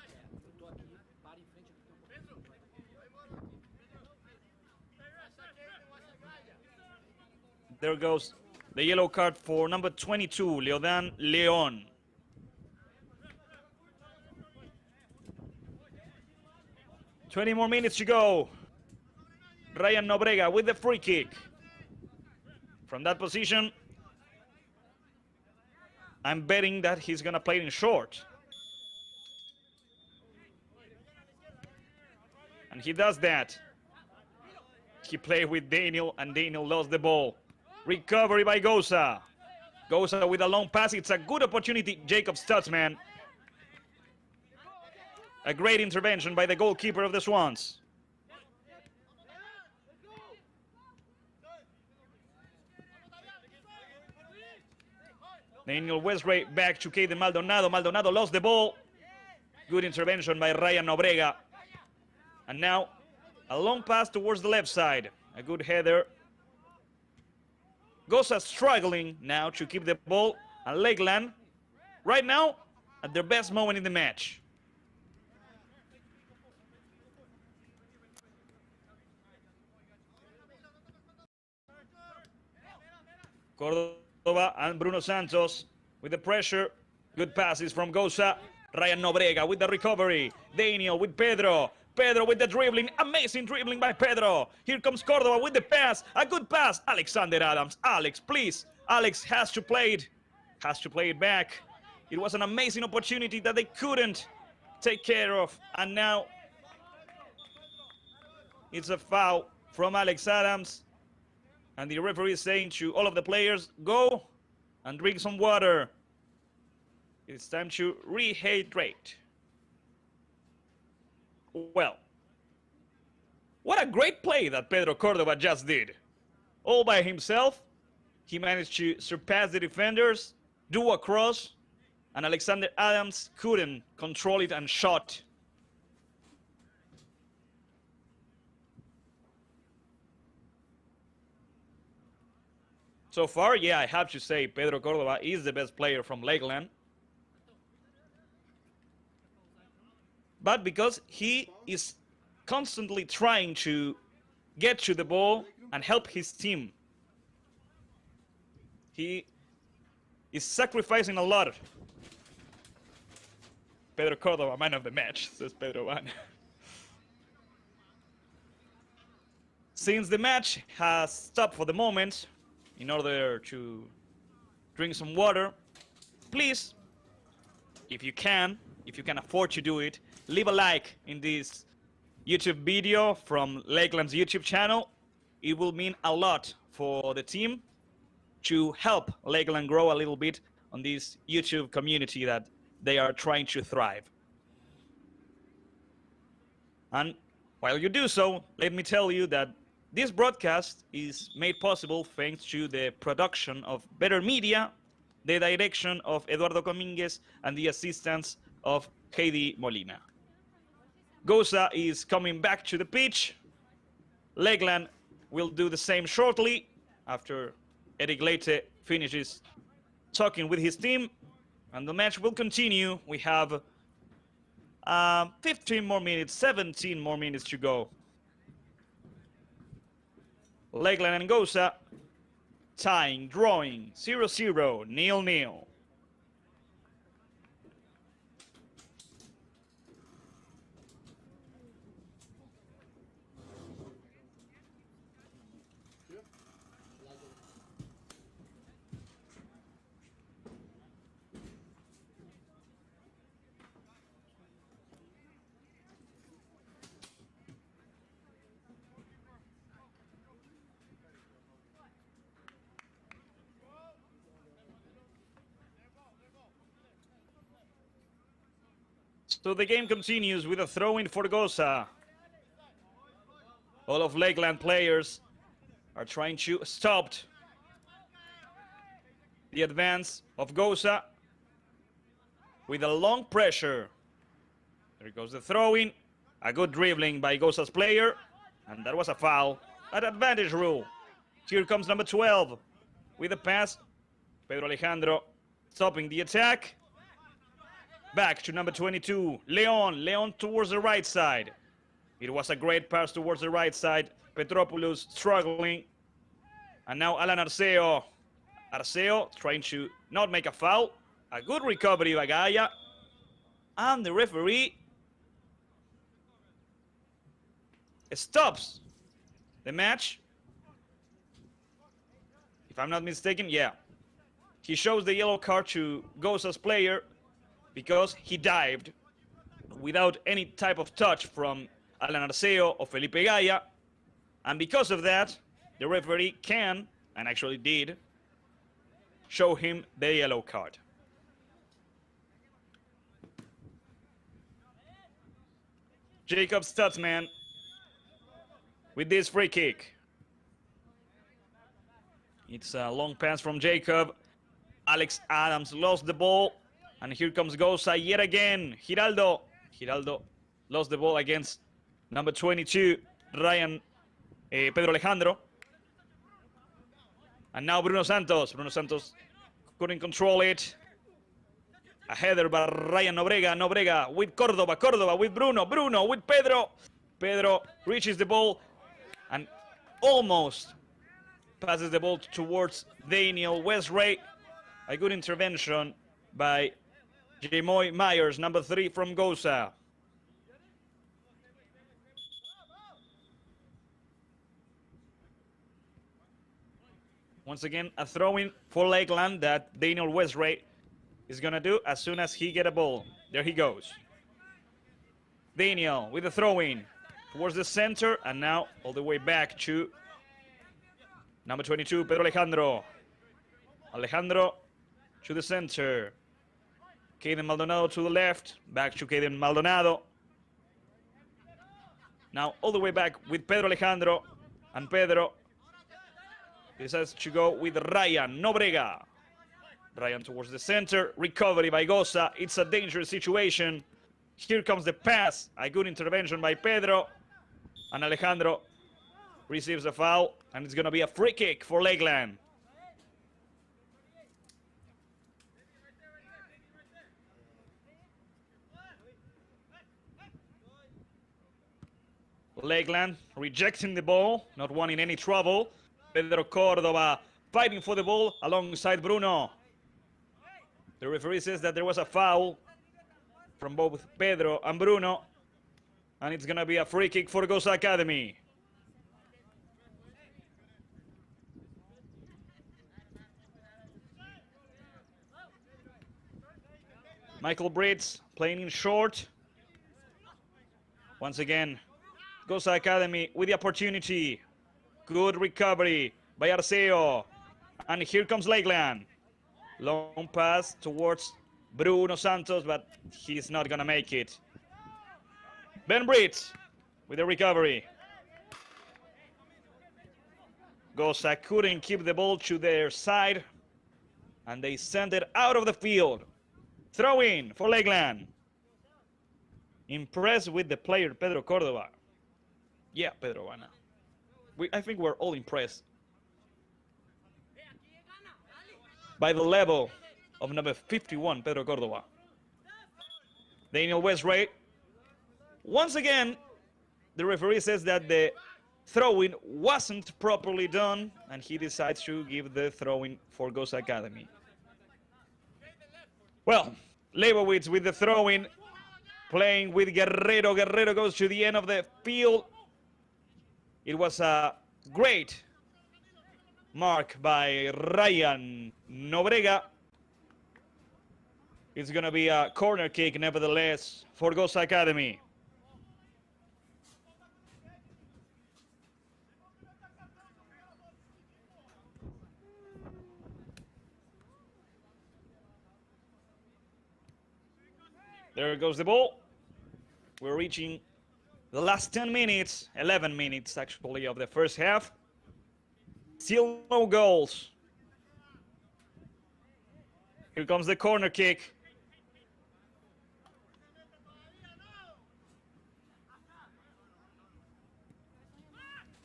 There goes the yellow card for number 22, Leodan Leon. "20 more minutes to go." Ryan Nobrega with the free kick. From that position, I'm betting that he's going to play it in short. And he does that. He played with Daniel, and Daniel lost the ball. Recovery by Gosa. Gosa with a long pass. It's a good opportunity, Jacob Stutzman. A great intervention by the goalkeeper of the Swans. Daniel Westray back to Caden Maldonado. Maldonado lost the ball. Good intervention by Ryan Nobrega. And now a long pass towards the left side. A good header. Gosa struggling now to keep the ball. And Lakeland, right now, at their best moment in the match. Cordova and Bruno Santos with the pressure. Good passes from Gosa. Ryan Nobrega with the recovery. Daniel with Pedro. Pedro with the dribbling. Amazing dribbling by Pedro. Here comes Cordova with the pass. A good pass. Alexander Adams. Alex, please. Alex has to play it. Has to play it back. It was an amazing opportunity that they couldn't take care of. And now it's a foul from Alex Adams. And the referee is saying to all of the players, go and drink some water. It's time to rehydrate. Well, what a great play that Pedro Cordova just did. All by himself, he managed to surpass the defenders, do a cross, and Alexander Adams couldn't control it and shot. So far, yeah, I have to say Pedro Cordova is the best player from Lakeland. But because he is constantly trying to get to the ball and help his team, he is sacrificing a lot. Pedro Cordova, man of the match, says Pedro Van. Since the match has stopped for the moment, in order to drink some water, please, if you can afford to do it, leave a like in this YouTube video from Lakeland's YouTube channel. It will mean a lot for the team to help Lakeland grow a little bit on this YouTube community that they are trying to thrive. And while you do so, let me tell you that this broadcast is made possible thanks to the production of Better Media, the direction of Eduardo Dominguez, and the assistance of Heidi Molina. Gosa is coming back to the pitch. Lakeland will do the same shortly after Eric Leite finishes talking with his team, and the match will continue. We have 15 more minutes, 17 more minutes to go. Lakeland and Gosa tying, drawing, 0-0, 0-0. So the game continues with a throw-in for Gosa. All of Lakeland players are trying to stop the advance of Gosa with a long pressure. There goes the throw-in. A good dribbling by Gosa's player. And that was a foul. An advantage rule. Here comes number 12 with a pass. Pedro Alejandro stopping the attack. Back to number 22, Leon. Leon towards the right side. It was a great pass towards the right side. Petropoulos struggling. And now Alan Arceo. Arceo trying to not make a foul. A good recovery by Gaia. And the referee stops the match. If I'm not mistaken, yeah. He shows the yellow card to Gosa's player because he dived without any type of touch from Alan Arceo or Felipe Gaia. And because of that, the referee can, and actually did, show him the yellow card. Jacob Stutzman with this free kick. It's a long pass from Jacob. Alex Adams lost the ball. And here comes Gosa yet again. Giraldo lost the ball against number 22, Ryan Pedro Alejandro. And now Bruno Santos. Bruno Santos couldn't control it. A header by Ryan Nobrega. Nobrega with Córdoba. Córdoba with Bruno. Bruno with Pedro. Pedro reaches the ball and almost passes the ball towards Daniel Westray. A good intervention by Jamoy Myers, number 3 from Gosa. Once again, a throw-in for Lakeland that Daniel Westray is going to do as soon as he gets a ball. There he goes. Daniel with a throw-in towards the center, and now all the way back to number 22, Pedro Alejandro. Alejandro to the center. Caden Maldonado to the left. Back to Caden Maldonado. Now all the way back with Pedro Alejandro. And Pedro decides to go with Ryan Nobrega. Ryan towards the center. Recovery by Gosa. It's a dangerous situation. Here comes the pass. A good intervention by Pedro. And Alejandro receives a foul. And it's going to be a free kick for Lakeland. Lakeland rejecting the ball, not wanting any trouble. Pedro Córdoba fighting for the ball alongside Bruno. The referee says that there was a foul from both Pedro and Bruno, and it's going to be a free kick for Gosa Academy. Michael Brits playing in short. Once again, Gosa Academy with the opportunity. Good recovery by Arceo. And here comes Lakeland. Long pass towards Bruno Santos, but he's not going to make it. Ben Brits with the recovery. Gosa couldn't keep the ball to their side, and they sent it out of the field. Throw in for Lakeland. Impressed with the player Pedro Córdoba. Yeah, Pedro, Ana. I think we're all impressed by the level of number 51, Pedro Córdoba. Daniel Westray. Once again, the referee says that the throw-in wasn't properly done, and he decides to give the throw-in for Gosa Academy. Well, Leibowitz with the throw-in, playing with Guerrero. Guerrero goes to the end of the field. It was a great mark by Ryan Nobrega. It's going to be a corner kick, nevertheless, for Gosa Academy. There goes the ball. We're reaching the last 10 minutes, 11 minutes actually, of the first half. Still no goals. Here comes the corner kick.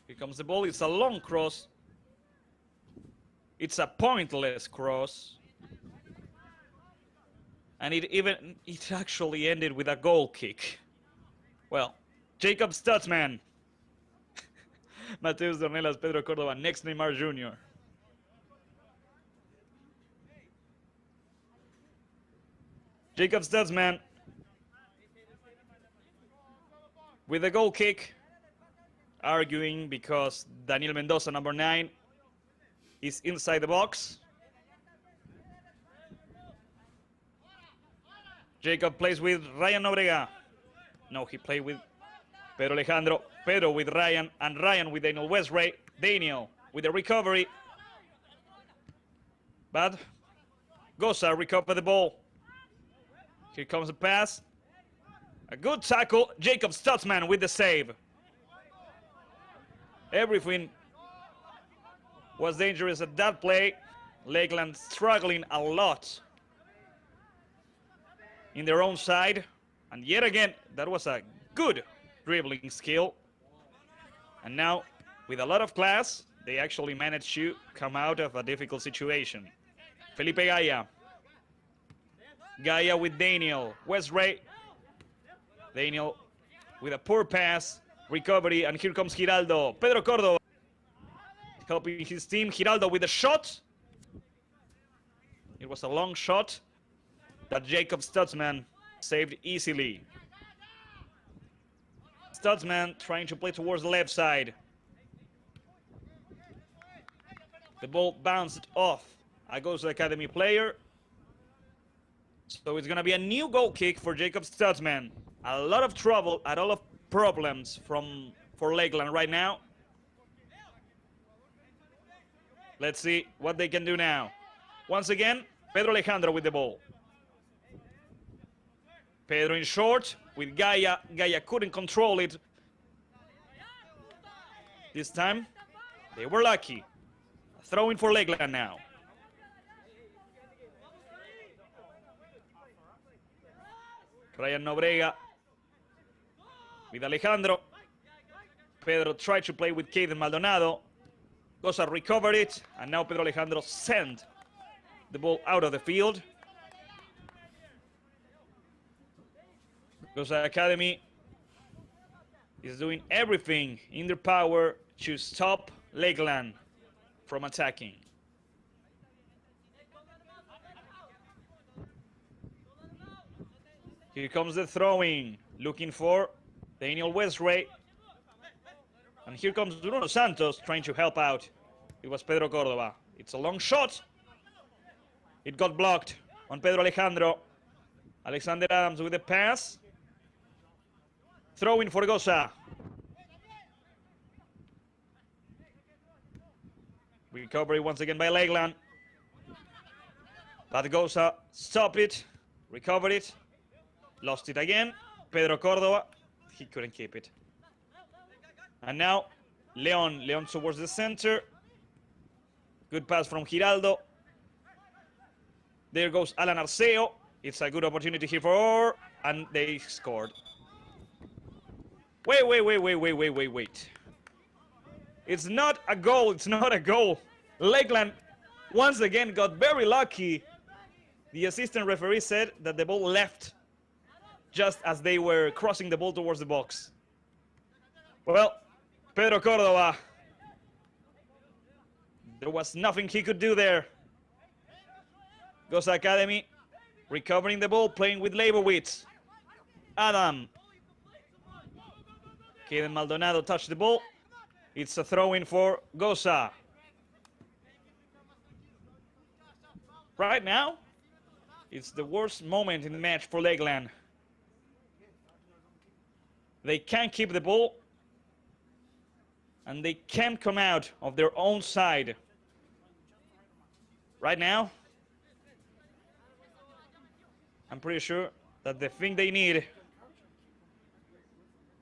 Here comes the ball. It's a long cross. It's a pointless cross. And it actually ended with a goal kick. Well, Jacob Stutzman. Mateus Dornelas, Pedro Córdoba, next Neymar Jr. Jacob Stutzman with a goal kick, arguing because Daniel Mendoza, number 9, is inside the box. Jacob plays with Ryan Nobrega. No, he played with Pedro Alejandro. Pedro with Ryan, and Ryan with Daniel Westray. Daniel with the recovery. But Gosa recovered the ball. Here comes a pass. A good tackle. Jacob Stutzman with the save. Everything was dangerous at that play. Lakeland struggling a lot in their own side. And yet again, that was a good dribbling skill. And now, with a lot of class, they actually managed to come out of a difficult situation. Felipe Gaia. Gaia with Daniel. Westray. Daniel with a poor pass. Recovery, and here comes Giraldo. Pedro Córdoba helping his team. Giraldo with a shot. It was a long shot that Jacob Stutzman saved easily. Stutzman trying to play towards the left side. The ball bounced off a Gosa Academy player. So it's going to be a new goal kick for Jacob Stutzman. A lot of trouble, a lot of problems for Lakeland right now. Let's see what they can do now. Once again, Pedro Alejandro with the ball. Pedro in short with Gaia. Gaia couldn't control it. This time, they were lucky. Throwing for Lakeland now. Ryan Nobrega with Alejandro. Pedro tried to play with Caden Maldonado. Gosa recovered it, and now Pedro Alejandro sent the ball out of the field. Gosa Academy is doing everything in their power to stop Lakeland from attacking. Here comes the throwing, looking for Daniel Westray. And here comes Bruno Santos trying to help out. It was Pedro Córdoba. It's a long shot. It got blocked on Pedro Alejandro. Alexander Adams with the pass. Throwing for Gosa. Recovery once again by Lakeland. But Gosa stopped it, recovered it, lost it again. Pedro Córdoba, he couldn't keep it. And now Leon towards the center. Good pass from Giraldo. There goes Alan Arceo. It's a good opportunity here for, and they scored. Wait. It's not a goal, it's not a goal. Lakeland once again got very lucky. The assistant referee said that the ball left just as they were crossing the ball towards the box. Well, Pedro Córdoba, there was nothing he could do there. Gosa Academy recovering the ball, playing with Leibowitz. Adam. Caden Maldonado touched the ball. It's a throw-in for Gosa. Right now, it's the worst moment in the match for Lakeland. They can't keep the ball, and they can't come out of their own side. Right now, I'm pretty sure that the thing they need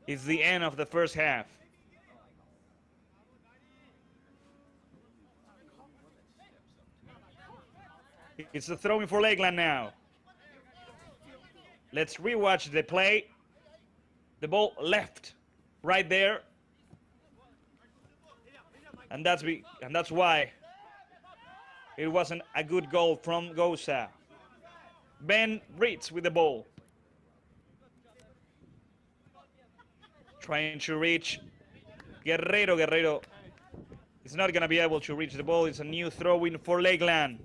is the end of the first half. It's a throw-in for Lakeland now. Let's rewatch the play. The ball left right there. And that's why it wasn't a good goal from Gosa. Ben Ritz with the ball. Trying to reach Guerrero. Guerrero is not going to be able to reach the ball. It's a new throw-in for Lakeland.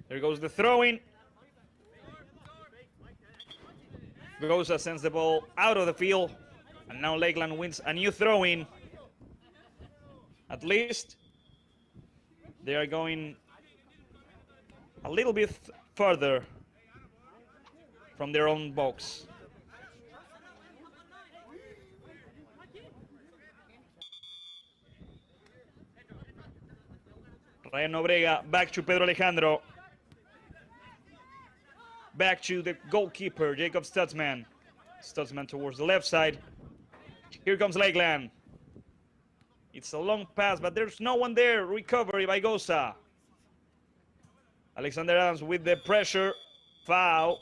There goes the throw-in. Gosa sends the ball out of the field. And now Lakeland wins a new throw-in. At least they are going a little bit further from their own box. Ryan Nobrega back to Pedro Alejandro. Back to the goalkeeper, Jacob Stutzman. Stutzman towards the left side. Here comes Lakeland. It's a long pass, but there's no one there. Recovery by Gosa. Alexander Adams with the pressure. Foul.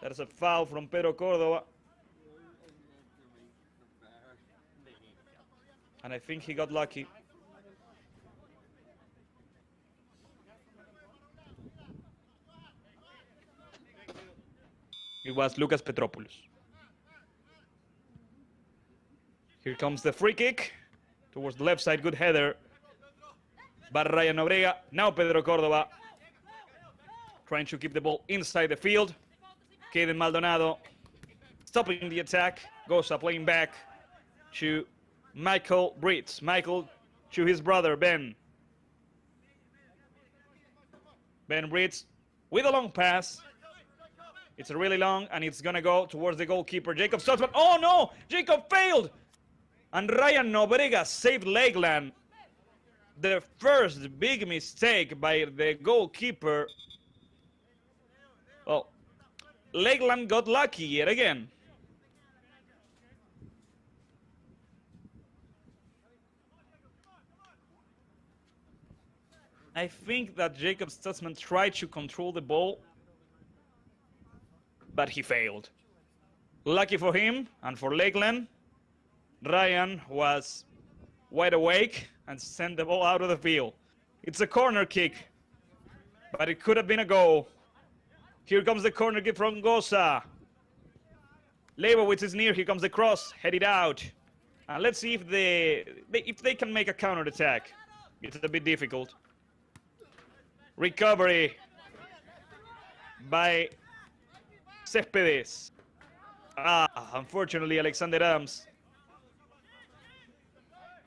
That is a foul from Pedro Cordova. And I think he got lucky. It was Lucas Petropoulos. Here comes the free kick towards the left side. Good header. But Ryan Nobrega. Now Pedro Cordova trying to keep the ball inside the field. Caden Maldonado stopping the attack. Gosa playing back to Michael Brits. Michael to his brother Ben. Ben Brits with a long pass. It's a really long, and it's gonna go towards the goalkeeper, Jacob Stutzman. Oh no! Jacob failed! And Ryan Nobrega saved Lakeland. The first big mistake by the goalkeeper. Well, Lakeland got lucky yet again. I think that Jacob Stutzman tried to control the ball, but he failed. Lucky for him and for Lakeland, Ryan was wide awake and sent the ball out of the field. It's a corner kick, but it could have been a goal. Here comes the corner kick from Gosa. Leibowitz is near. Here comes the cross, headed out. And let's see if they can make a counter attack. It's a bit difficult. Recovery by Céspedes. Unfortunately, Alexander Adams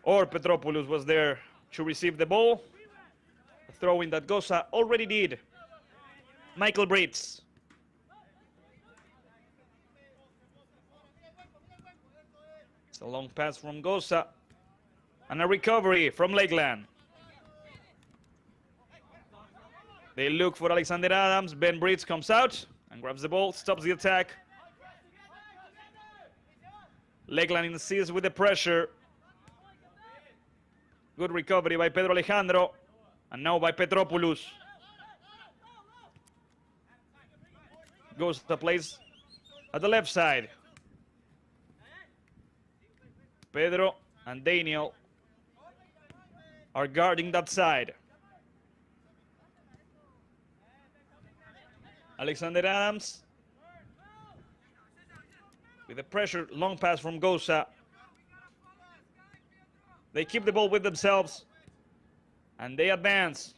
or Petropoulos was there to receive the ball. A throw-in that Gosa already did. Michael Brits. It's a long pass from Gosa. And a recovery from Lakeland. They look for Alexander Adams. Ben Brits comes out and grabs the ball, stops the attack. Lakeland insists with the pressure. Good recovery by Pedro Alejandro. And now by Petropoulos. Goes to place at the left side. Pedro and Daniel are guarding that side. Alexander Adams with the pressure, long pass from Gosa. They keep the ball with themselves and they advance.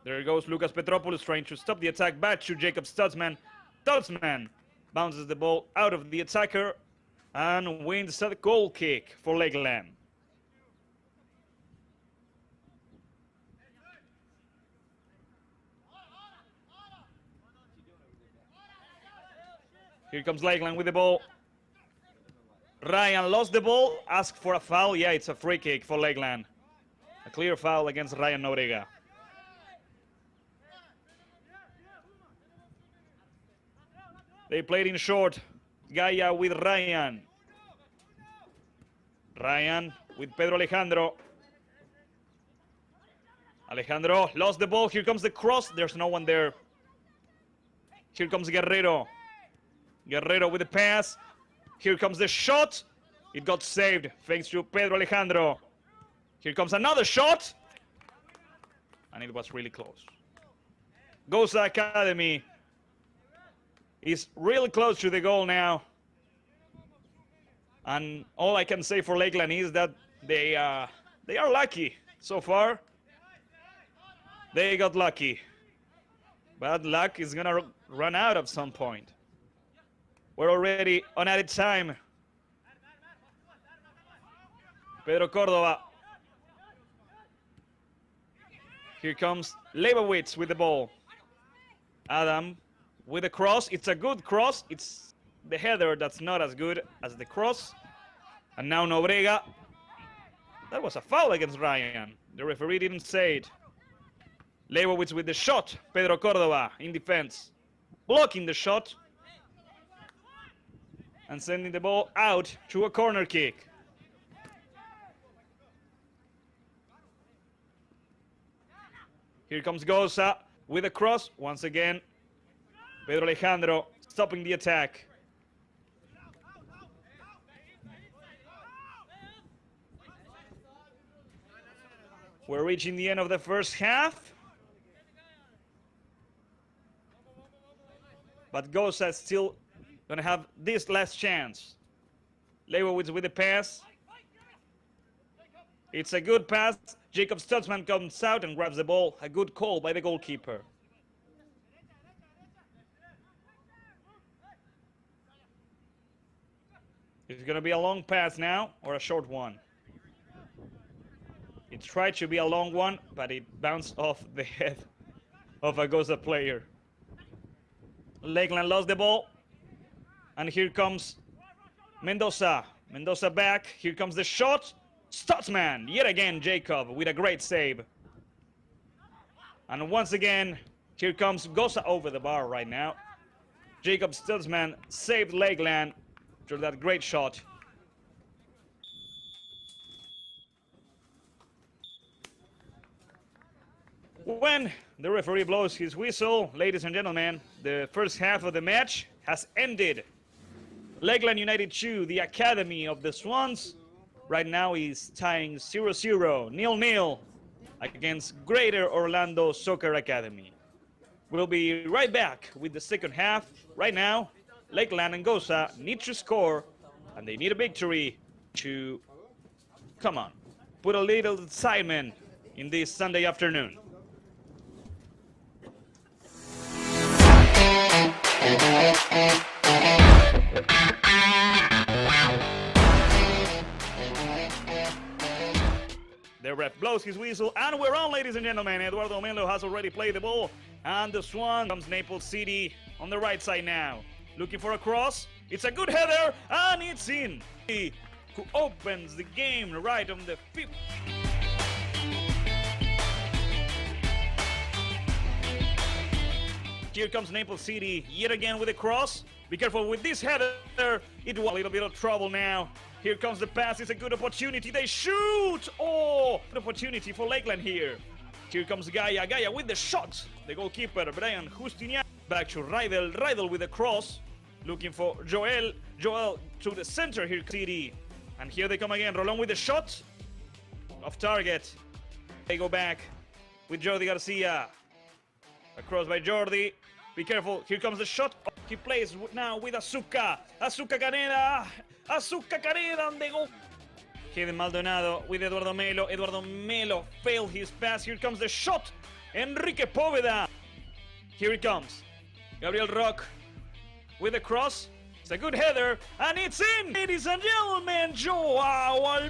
There goes Lucas Petropoulos trying to stop the attack. Back to Jacob Stutzman. Stutzman bounces the ball out of the attacker and wins a goal kick for Lakeland. Here comes Lakeland with the ball. Ryan lost the ball, asked for a foul. Yeah, it's a free kick for Lakeland. A clear foul against Ryan Nobrega. They played in short. Gaia with Ryan. Ryan with Pedro Alejandro. Alejandro lost the ball. Here comes the cross. There's no one there. Here comes Guerrero. Guerrero with the pass. Here comes the shot. It got saved thanks to Pedro Alejandro. Here comes another shot. And it was really close. Gosa Academy is really close to the goal now. And all I can say for Lakeland is that they are lucky so far. They got lucky. But luck is going to run out at some point. We're already on added time. Pedro Cordova. Here comes Leibowitz with the ball. Adam with the cross. It's a good cross. It's the header that's not as good as the cross. And now Nobrega. That was a foul against Ryan. The referee didn't say it. Leibowitz with the shot. Pedro Cordova in defense. Blocking the shot. And sending the ball out to a corner kick. Here comes Gosa with a cross. Once again, Pedro Alejandro stopping the attack. We're reaching the end of the first half. But Gosa is still going to have this last chance. Leibowitz with the pass. It's a good pass. Jacob Stutzman comes out and grabs the ball. A good call by the goalkeeper. It's going to be a long pass now or a short one. It tried to be a long one, but it bounced off the head of a Gosa player. Lakeland lost the ball. And here comes Mendoza. Mendoza back. Here comes the shot. Stutzman. Yet again, Jacob with a great save. And once again, here comes Gosa over the bar right now. Jacob Stutzman saved Lakeland through that great shot. When the referee blows his whistle, ladies and gentlemen, the first half of the match has ended. Lakeland United 2, the Academy of the Swans, right now is tying 0-0, 0-0 against Greater Orlando Soccer Academy. We'll be right back with the second half. Right now, Lakeland and Gosa need to score, and they need a victory to, come on, put a little excitement in this Sunday afternoon. The ref blows his whistle, and we're on, ladies and gentlemen. Eduardo Melo has already played the ball, and the Swan comes Naples City on the right side now. Looking for a cross. It's a good header, and it's in. Who opens the game right on the 5th. Here comes Naples City yet again with a cross. Be careful with this header. It was a little bit of trouble now. Here comes the pass. It's a good opportunity. They shoot. Oh, good opportunity for Lakeland here. Here comes Gaia. Gaia with the shot. The goalkeeper, Brian Justinian. Back to Rydel. Rydel with a cross. Looking for Joel. Joel to the center here, City. And here they come again. Rolon with the shot. Off target. They go back with Jordi Garcia. Across by Jordi. Be careful. Here comes the shot. He plays now with Azuka. Azuka Caneda. Azuka Caneda on the goal. Hayden Maldonado with Eduardo Melo. Eduardo Melo failed his pass. Here comes the shot. Enrique Poveda. Here it comes. Gabriel Rock with the cross. It's a good header. And it's in. Ladies and gentlemen, Joao.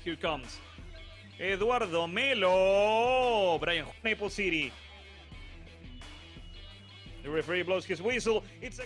Here comes Eduardo Melo. Brian, Naples City. The referee blows his whistle. It's a...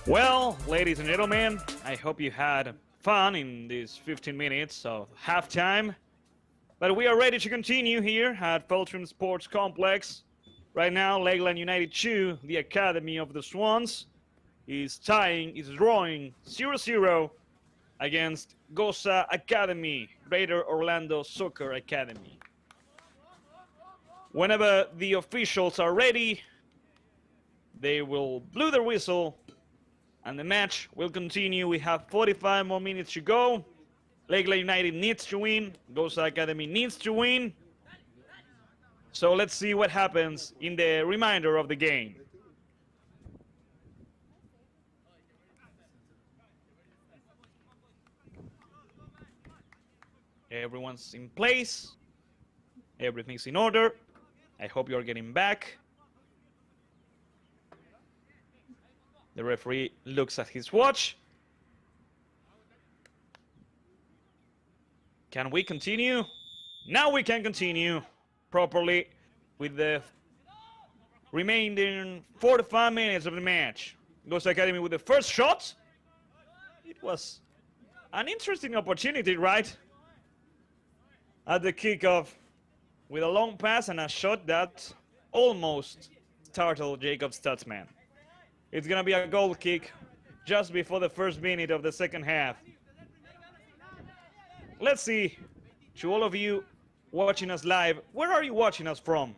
Well, ladies and gentlemen, I hope you had fun in these 15 minutes of halftime. But we are ready to continue here at Feltram Sports Complex. Right now, Lakeland United 2, the Academy of the Swans, is drawing 0-0 against Gosa Academy, Greater Orlando Soccer Academy. Whenever the officials are ready, they will blow their whistle and the match will continue. We have 45 more minutes to go. Lakeland United needs to win. Gosa Academy needs to win. So let's see what happens in the remainder of the game. Everyone's in place. Everything's in order. I hope you're getting back. The referee looks at his watch. Can we continue? Now we can continue properly with the remaining 45 minutes of the match. Gosa Academy with the first shot. It was an interesting opportunity, right? At the kickoff with a long pass and a shot that almost startled Jacob Stutzman. It's gonna be a goal kick just before the first minute of the second half. Let's see, to all of you watching us live, where are you watching us from?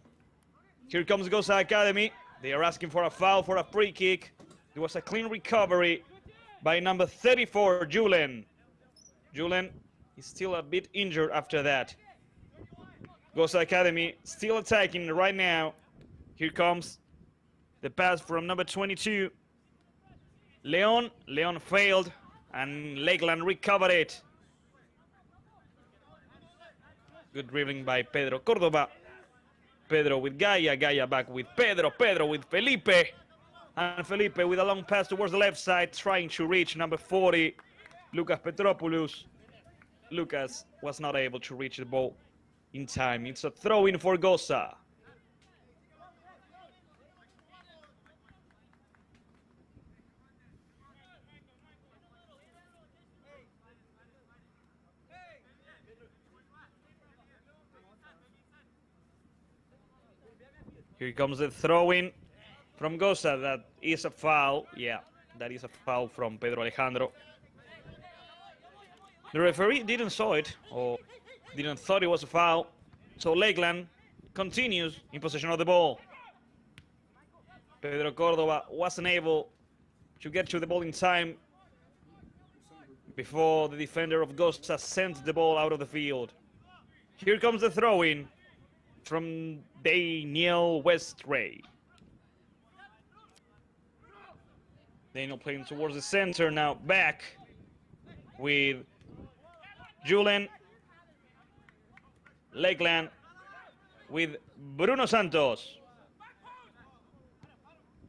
Here comes Gosa Academy. They are asking for a foul for a free kick. There was a clean recovery by number 34, Julen. Julen is still a bit injured after that. Gosa Academy still attacking right now. Here comes the pass from number 22, Leon. Leon failed and Lakeland recovered it. Good dribbling by Pedro Córdoba. Pedro with Gaia. Gaia back with Pedro. Pedro with Felipe. And Felipe with a long pass towards the left side, trying to reach number 40, Lucas Petropoulos. Lucas was not able to reach the ball in time. It's a throw-in for Gosa. Here comes the throw-in from Gosa. That is a foul. Yeah, that is a foul from Pedro Alejandro. The referee didn't saw it or didn't thought it was a foul. So Lakeland continues in possession of the ball. Pedro Córdoba wasn't able to get to the ball in time before the defender of Gosa sent the ball out of the field. Here comes the throw-in from Daniel Westray. Daniel playing towards the center now, back with Julen. Lakeland with Bruno Santos.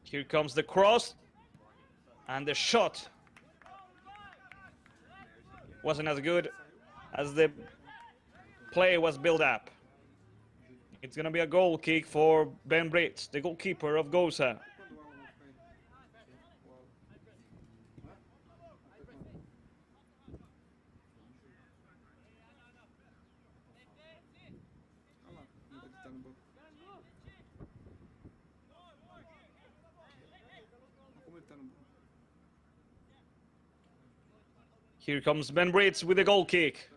Here comes the cross and the shot wasn't as good as the play was built up. It's going to be a goal kick for Ben Brits, the goalkeeper of Gosa. Here comes Ben Brits with the goal kick.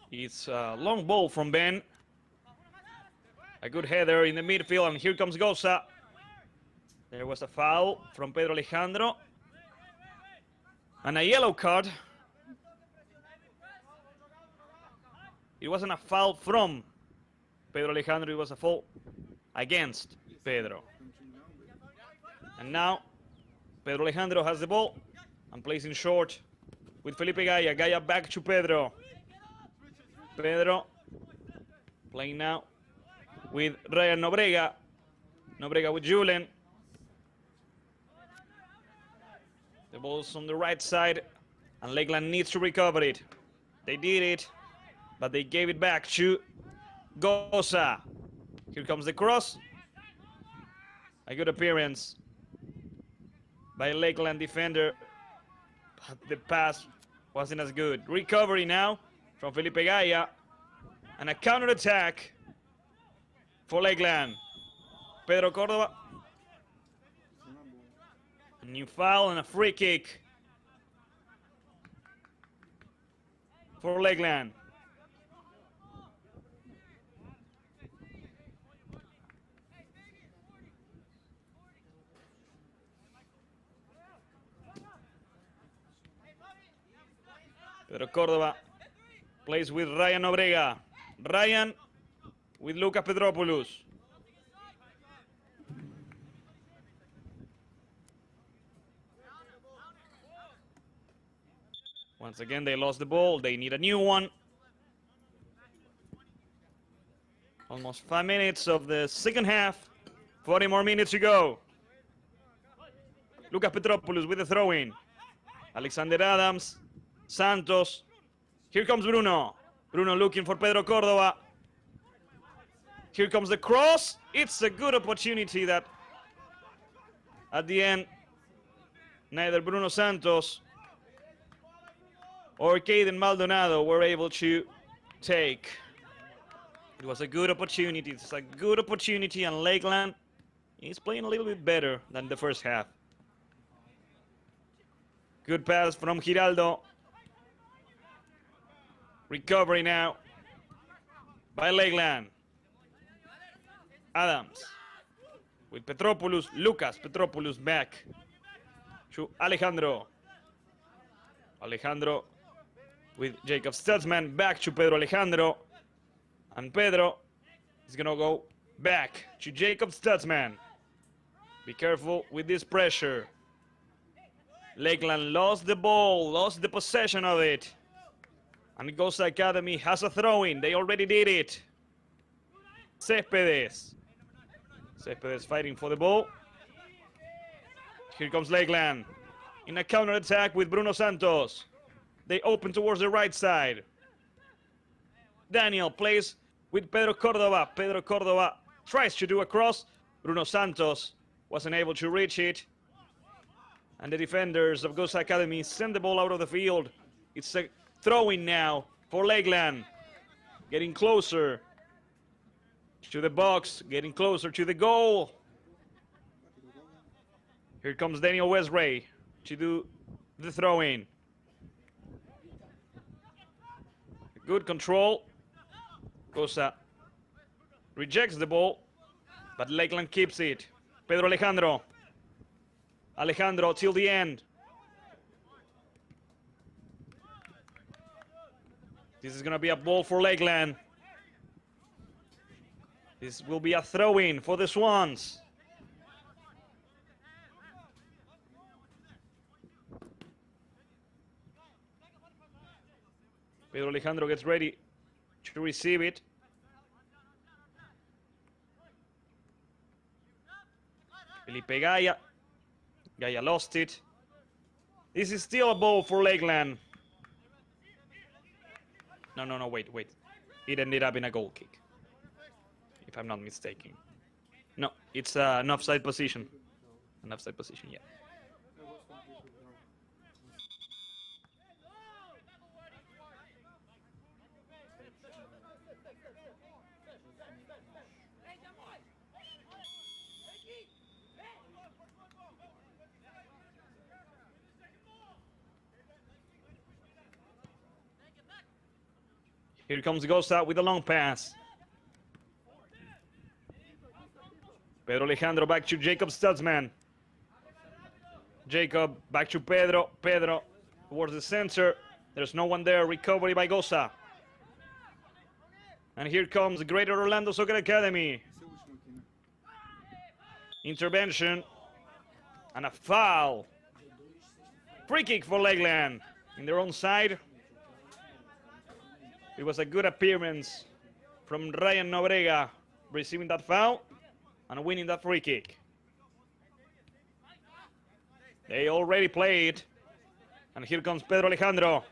It's a long ball from Ben. A good header in the midfield, and here comes Gosa. There was a foul from Pedro Alejandro. And a yellow card. It wasn't a foul from Pedro Alejandro, it was a foul against Pedro. And now Pedro Alejandro has the ball and plays in short with Felipe Gaia. Gaia back to Pedro. Pedro playing now with Ryan Nobrega. Nobrega with Julen. The ball's on the right side and Lakeland needs to recover it. They did it, but they gave it back to Gosa. Here comes the cross. A good appearance by Lakeland defender. But the pass wasn't as good. Recovery now from Felipe Gaia. And a counter-attack for Lakeland. Pedro Córdoba. A new foul and a free kick for Lakeland. Pedro Córdoba plays with Ryan Obrega. Ryan with Lucas Petropoulos. Once again, they lost the ball. They need a new one. Almost 5 minutes of the second half. 40 more minutes to go. Lucas Petropoulos with the throw-in. Alexander Adams. Santos. Here comes Bruno. Bruno looking for Pedro Córdoba. Here comes the cross. It's a good opportunity that at the end, neither Bruno Santos or Caden Maldonado were able to take. It was a good opportunity. It's a good opportunity, and Lakeland is playing a little bit better than the first half. Good pass from Giraldo. Recovery now by Lakeland. Adams with Petropoulos. Lucas Petropoulos back to Alejandro. Alejandro with Jacob Stutzman back to Pedro Alejandro. And Pedro is going to go back to Jacob Stutzman. Be careful with this pressure. Lakeland lost the ball, lost the possession of it. And Gosa Academy has a throw-in. They already did it. Céspedes. Céspedes fighting for the ball. Here comes Lakeland in a counter-attack with Bruno Santos. They open towards the right side. Daniel plays with Pedro Córdoba. Pedro Córdoba tries to do a cross. Bruno Santos wasn't able to reach it. And the defenders of Gosa Academy send the ball out of the field. It's a throw-in now for Lakeland. Getting closer to the box, getting closer to the goal. Here comes Daniel Westray to do the throw-in. Good control. Gosa rejects the ball, but Lakeland keeps it. Pedro Alejandro. Alejandro till the end. This is going to be a ball for Lakeland. This will be a throw-in for the Swans. Pedro Alejandro gets ready to receive it. Felipe Gaia. Gaia lost it. This is still a ball for Lakeland. No, wait. It ended up in a goal kick, if I'm not mistaken. No, it's an offside position. An offside position, yeah. Here comes Gosa with a long pass. Pedro Alejandro back to Jacob Stutzman. Jacob back to Pedro. Pedro towards the center. There's no one there. Recovery by Gosa. And here comes Greater Orlando Soccer Academy. Intervention. And a foul. Free kick for Lakeland in their own side. It was a good appearance from Ryan Nobrega, receiving that foul and winning that free kick. They already played. And here comes Pedro Alejandro.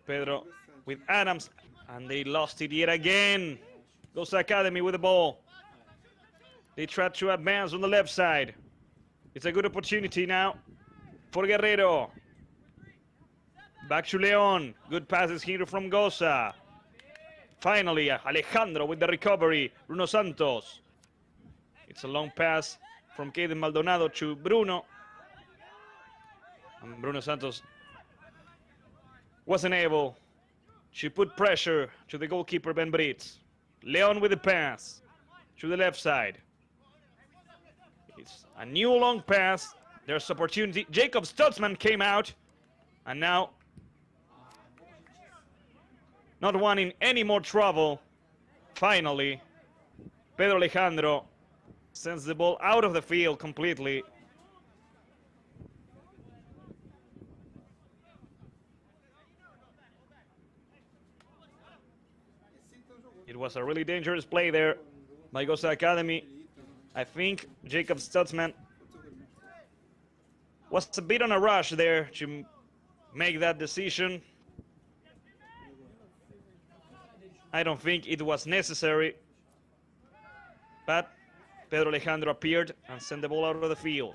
Pedro with Adams. And they lost it yet again. Gosa Academy with the ball. They tried to advance on the left side. It's a good opportunity now for Guerrero. Back to Leon. Good passes here from Gosa. Finally, Alejandro with the recovery. Bruno Santos. It's a long pass from Caden Maldonado to Bruno. And Bruno Santos wasn't able to put pressure to the goalkeeper Ben Brits. Leon with the pass to the left side. It's a new long pass. There's opportunity. Jacob Stutzman came out. And now, not wanting any more trouble, finally, Pedro Alejandro sends the ball out of the field completely. It was a really dangerous play there by Gosa Academy. I think Jacob Stutzman was a bit on a rush there to make that decision. I don't think it was necessary, but Pedro Alejandro appeared and sent the ball out of the field.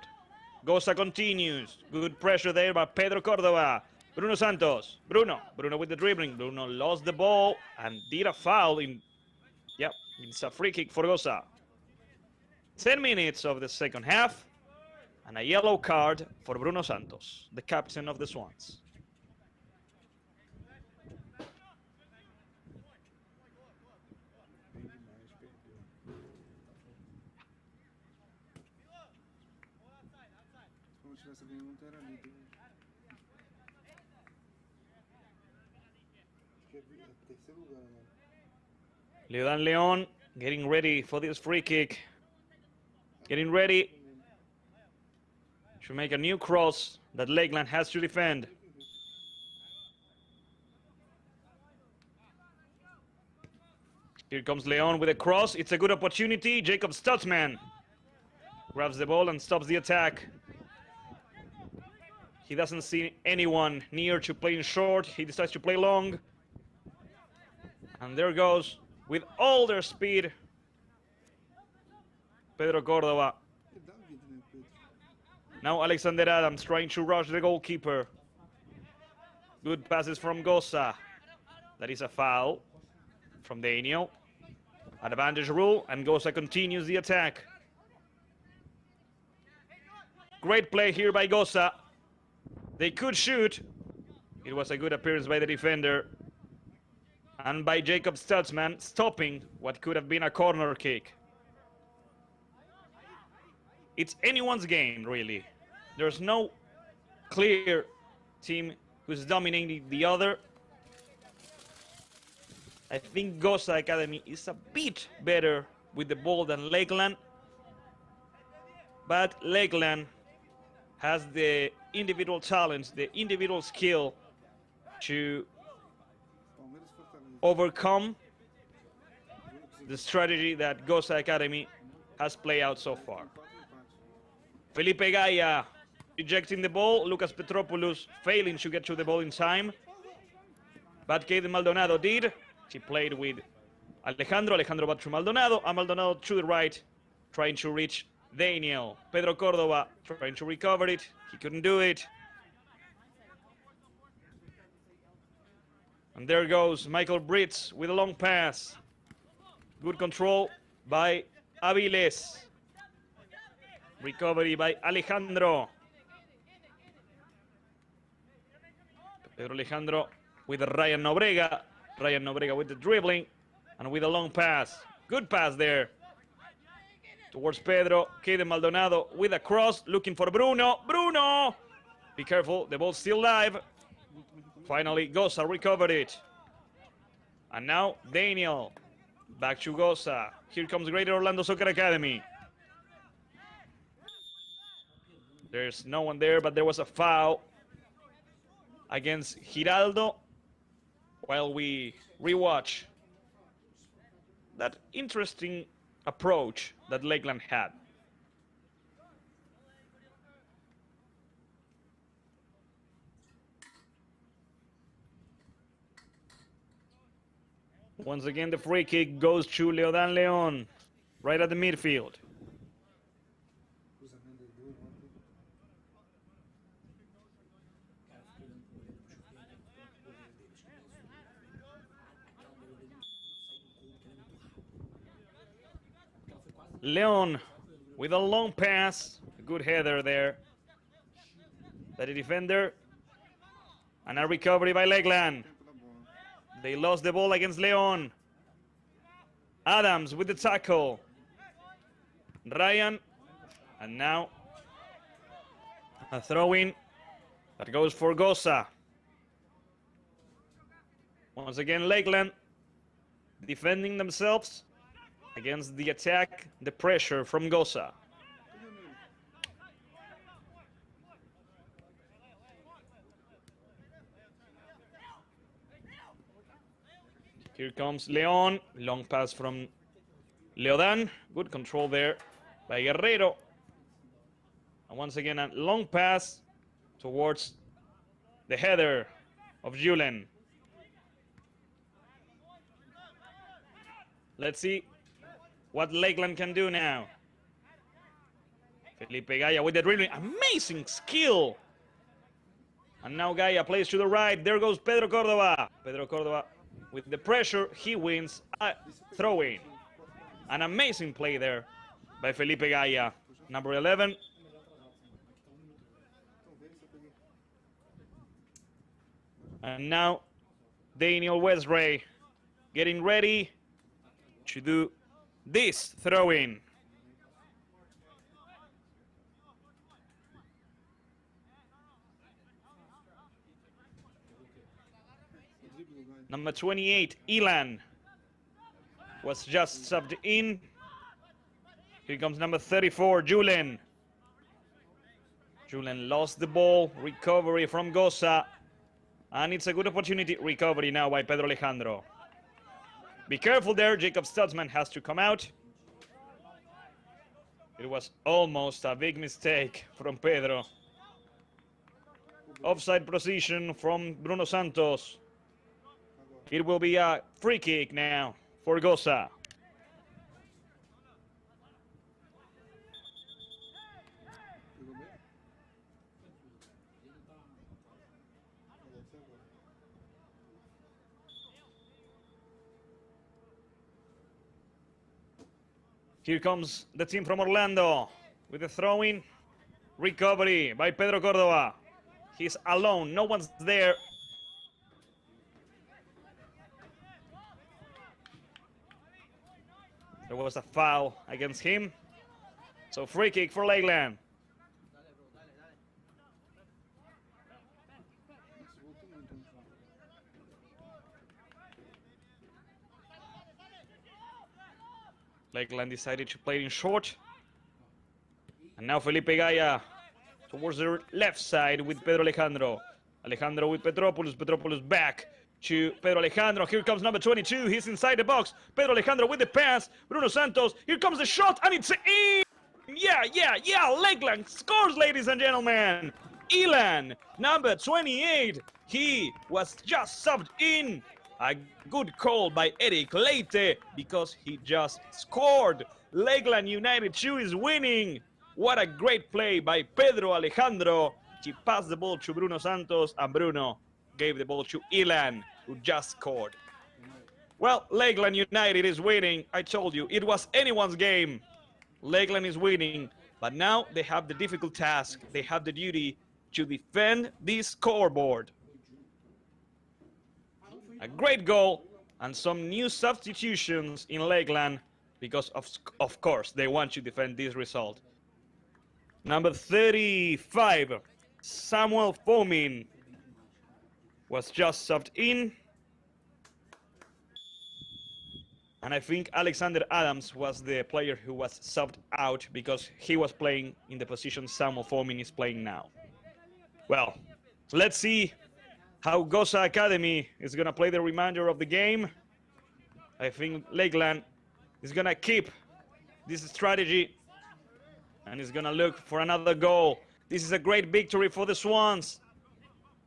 Gosa continues. Good pressure there by Pedro Cordova. Bruno Santos. Bruno with the dribbling. Bruno lost the ball and did a foul in... Yep, it's a free kick for Gosa. 10 minutes of the second half and a yellow card for Bruno Santos, the captain of the Swans. Leodan Leon getting ready for this free kick. Getting ready to make a new cross that Lakeland has to defend. Here comes Leon with a cross. It's a good opportunity. Jacob Stutzman grabs the ball and stops the attack. He doesn't see anyone near to playing short. He decides to play long. And there goes, with all their speed, Pedro Cordova. Now Alexander Adams trying to rush the goalkeeper. Good passes from Gosa. That is a foul from Daniel. Advantage rule, and Gosa continues the attack. Great play here by Gosa. They could shoot. It was a good appearance by the defender. And by Jacob Stutzman, stopping what could have been a corner kick. It's anyone's game, really. There's no clear team who's dominating the other. I think Gosa Academy is a bit better with the ball than Lakeland. But Lakeland has the individual talents, the individual skill to overcome the strategy that Gosa Academy has played out so far. Felipe Gaia ejecting the ball. Lucas Petropoulos failing to get to the ball in time. But Caden Maldonado did. He played with Alejandro. Alejandro back to Maldonado. And Maldonado to the right, trying to reach Daniel. Pedro Cordova trying to recover it. He couldn't do it. And there goes Michael Brits with a long pass. Good control by Aviles. Recovery by Alejandro. Pedro Alejandro with Ryan Nobrega. Ryan Nobrega with the dribbling and with a long pass. Good pass there towards Pedro. Caden Maldonado with a cross, looking for Bruno. Bruno! Be careful, the ball's still live. Finally, Gosa recovered it. And now, Daniel. Back to Gosa. Here comes Greater Orlando Soccer Academy. There's no one there, but there was a foul against Giraldo. While we rewatch that interesting approach that Lakeland had. Once again, the free kick goes to Leodan Leon, right at the midfield. Leon with a long pass. A good header there by the defender. And a recovery by Lakeland. They lost the ball against Leon. Adams with the tackle. Ryan. And now a throw-in that goes for Gosa. Once again, Lakeland defending themselves against the attack, the pressure from Gosa. Here comes Leon. Long pass from Leodan. Good control there by Guerrero. And once again, a long pass towards the header of Julen. Let's see what Lakeland can do now. Felipe Gaia with the dribbling. Amazing skill. And now Gaia plays to the right. There goes Pedro Cordova. Pedro Cordova with the pressure. He wins a throw-in. An amazing play there by Felipe Gaia. Number 11. And now Daniel Westray getting ready to do this throw-in. Number 28, Elan, was just subbed in. Here comes number 34, Julen. Julen lost the ball. Recovery from Gosa. And it's a good opportunity. Recovery now by Pedro Alejandro. Be careful there. Jacob Stutzman has to come out. It was almost a big mistake from Pedro. Offside position from Bruno Santos. It will be a free kick now for Gosa. Here comes the team from Orlando with the throw-in. Recovery by Pedro Cordova. He's alone. No one's there. There was a foul against him. So free kick for Lakeland. Lakeland decided to play it in short. And now Felipe Gaia towards the left side with Pedro Alejandro. Alejandro with Petropoulos. Petropoulos back to Pedro Alejandro. Here comes number 22. He's inside the box. Pedro Alejandro with the pass. Bruno Santos. Here comes the shot, and it's in. Yeah. Lakeland scores, ladies and gentlemen. Elan, number 28. He was just subbed in. A good call by Eric Leite because he just scored. Lakeland United 2 is winning. What a great play by Pedro Alejandro. He passed the ball to Bruno Santos, and Bruno gave the ball to Elan, who just scored. Well, Lakeland United is winning. I told you, it was anyone's game. Lakeland is winning, but now they have the difficult task. They have the duty to defend this scoreboard. A great goal and some new substitutions in Lakeland because, of course, they want to defend this result. Number 35, Samuel Fomin, was just subbed in. And I think Alexander Adams was the player who was subbed out because he was playing in the position Samuel Fomin is playing now. Well, let's see how Gosa Academy is going to play the remainder of the game. I think Lakeland is going to keep this strategy and is going to look for another goal. This is a great victory for the Swans.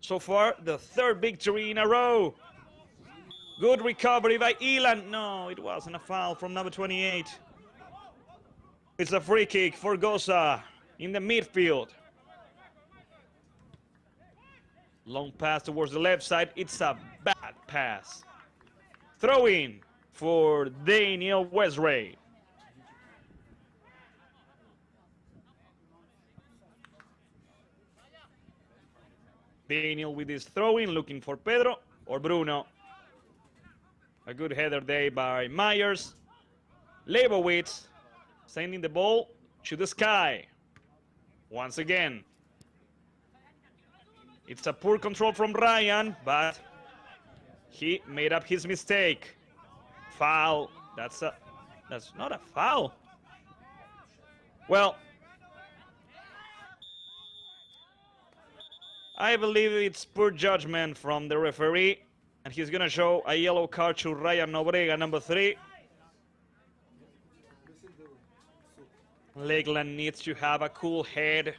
So far, the third victory in a row. Good recovery by Elan. No, it wasn't a foul from number 28. It's a free kick for Gosa in the midfield. Long pass towards the left side. It's a bad pass. Throw in for Daniel Westray. Daniel with his throwing, looking for Pedro or Bruno. A good header there by Myers. Leibowitz sending the ball to the sky. Once again. It's a poor control from Ryan, but he made up his mistake. Foul. That's not a foul. Well, I believe it's poor judgment from the referee, and he's gonna show a yellow card to Ryan Nobrega, number 3. Lakeland needs to have a cool head.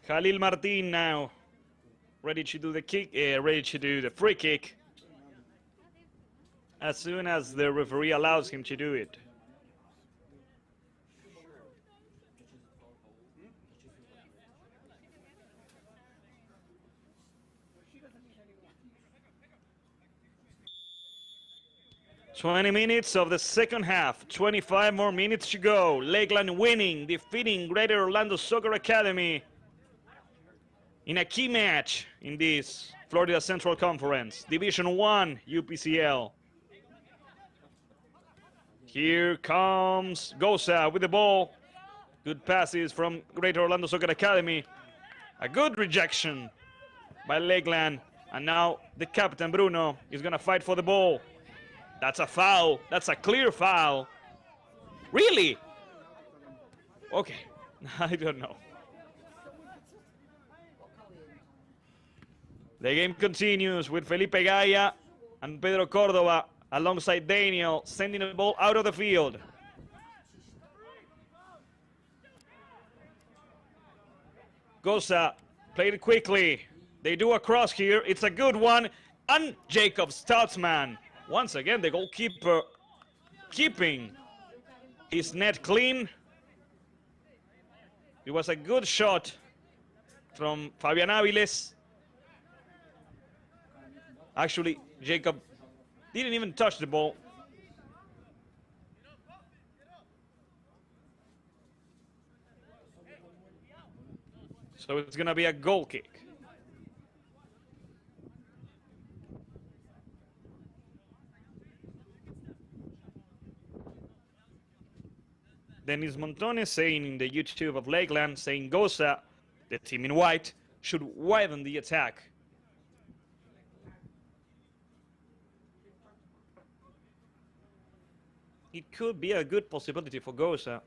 Khalil Martin now ready to do the kick, ready to do the free kick as soon as the referee allows him to do it. "20 minutes of the second half, 25 more minutes to go. Lakeland winning, defeating Greater Orlando Soccer Academy in a key match in this Florida Central Conference, Division 1 UPCL. Here comes Gosa with the ball. Good passes from Greater Orlando Soccer Academy. A good rejection by Lakeland. And now the captain, Bruno, is going to fight for the ball. That's a foul. That's a clear foul. Really? Okay, I don't know. The game continues with Felipe Gaia and Pedro Cordova alongside Daniel, sending the ball out of the field. Gosa played it quickly. They do a cross here. It's a good one. And Jacob Stutzman. Once again, the goalkeeper keeping his net clean. It was a good shot from Fabian Aviles. Actually, Jacob didn't even touch the ball. So it's going to be a goal kick. Dennis Montones saying in the YouTube of Lakeland, saying Gosa, the team in white, should widen the attack. It could be a good possibility for Gosa.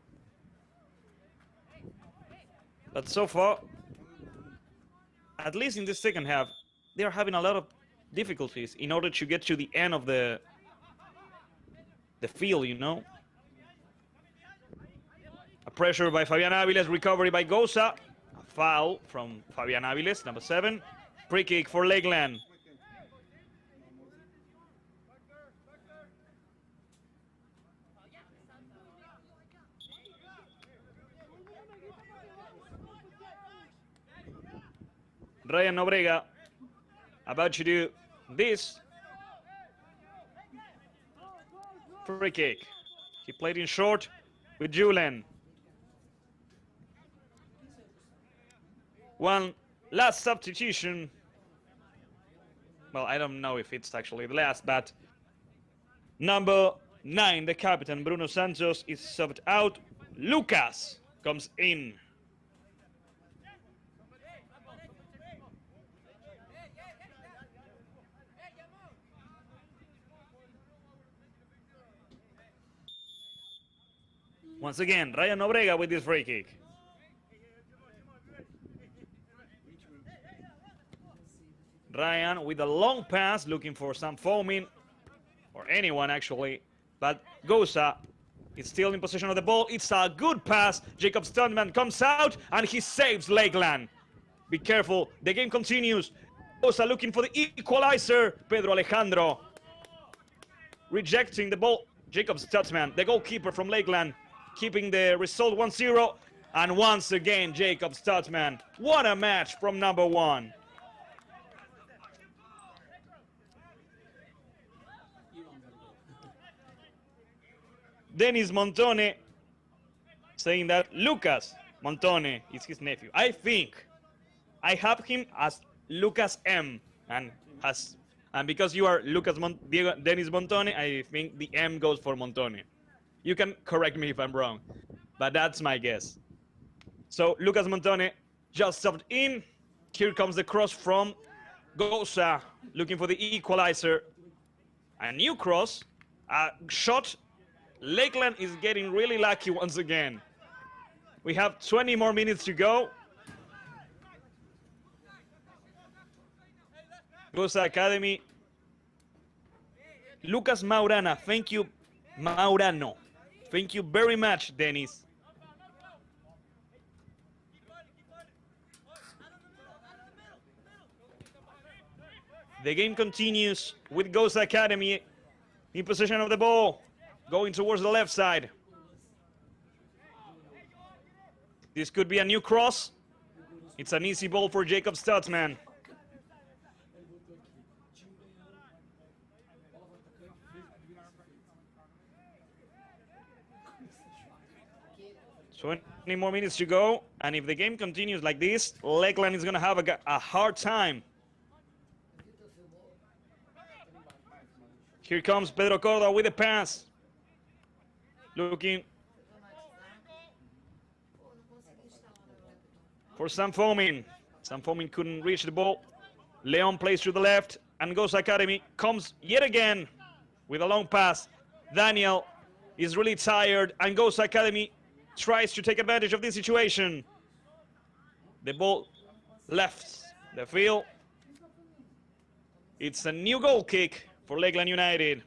But so far, at least in the second half, they are having a lot of difficulties in order to get to the end of the field, you know. A pressure by Fabian Aviles, recovery by Gosa. A foul from Fabian Aviles, number 7. Free kick for Lakeland. Ryan Nobrega about to do this. Free kick. He played in short with Julen. One last substitution. Well, I don't know if it's actually the last, but number 9, the captain, Bruno Santos, is subbed out. Lucas comes in. Once again, Ryan Nobrega with this free kick. Ryan with a long pass, looking for some foaming, or anyone actually, but Gosa is still in possession of the ball. It's a good pass. Jacob Stuntman comes out, and he saves Lakeland. Be careful, the game continues. Gosa looking for the equalizer. Pedro Alejandro rejecting the ball. Jacob Stutzman, the goalkeeper from Lakeland, keeping the result 1-0. And once again, Jacob Stutzman. What a match from number 1. Dennis Montone saying that Lucas Montone is his nephew. I think I have him as Lucas M. And because you are Dennis Montone, I think the M goes for Montone. You can correct me if I'm wrong, but that's my guess. So Lucas Montone just subbed in. Here comes the cross from Gosa, looking for the equalizer. A new cross, a shot. Lakeland is getting really lucky once again. We have 20 more minutes to go. Gosa Academy. Lucas Maurana, thank you, Maurano. Thank you very much, Dennis. The game continues with Gosa Academy in possession of the ball, going towards the left side. This could be a new cross. It's an easy ball for Jacob Stutzman. So 20 more minutes to go, and if the game continues like this, Lakeland is going to have a hard time. Here comes Pedro Corda with the pass. Looking for Sam Fomin. Sam Fomin couldn't reach the ball. Leon plays to the left, and Gosa Academy comes yet again with a long pass. Daniel is really tired, and Gosa Academy tries to take advantage of this situation. The ball left the field. It's a new goal kick for Lakeland United.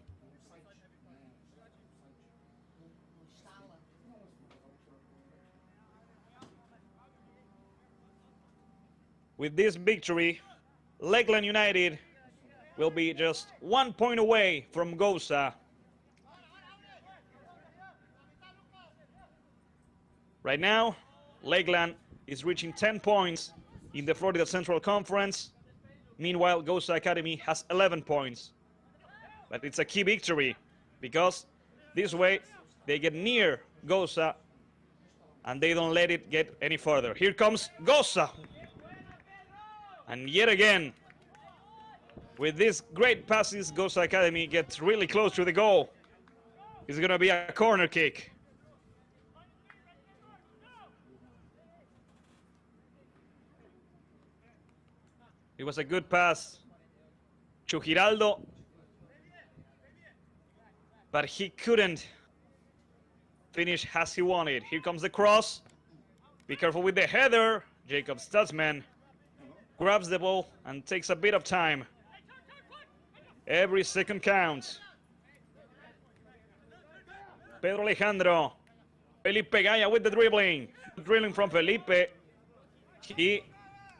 With this victory, Lakeland United will be just 1 point away from Gosa. Right now, Lakeland is reaching 10 points in the Florida Central Conference. Meanwhile, Gosa Academy has 11 points. But it's a key victory because this way they get near Gosa and they don't let it get any further. Here comes Gosa. And yet again, with these great passes, Gosa Academy gets really close to the goal. It's going to be a corner kick. It was a good pass to Giraldo, but he couldn't finish as he wanted. Here comes the cross. Be careful with the header. Jacob Stutzman grabs the ball and takes a bit of time. Every second counts. Pedro Alejandro. Felipe Gaya with the dribbling. Dribbling from Felipe. He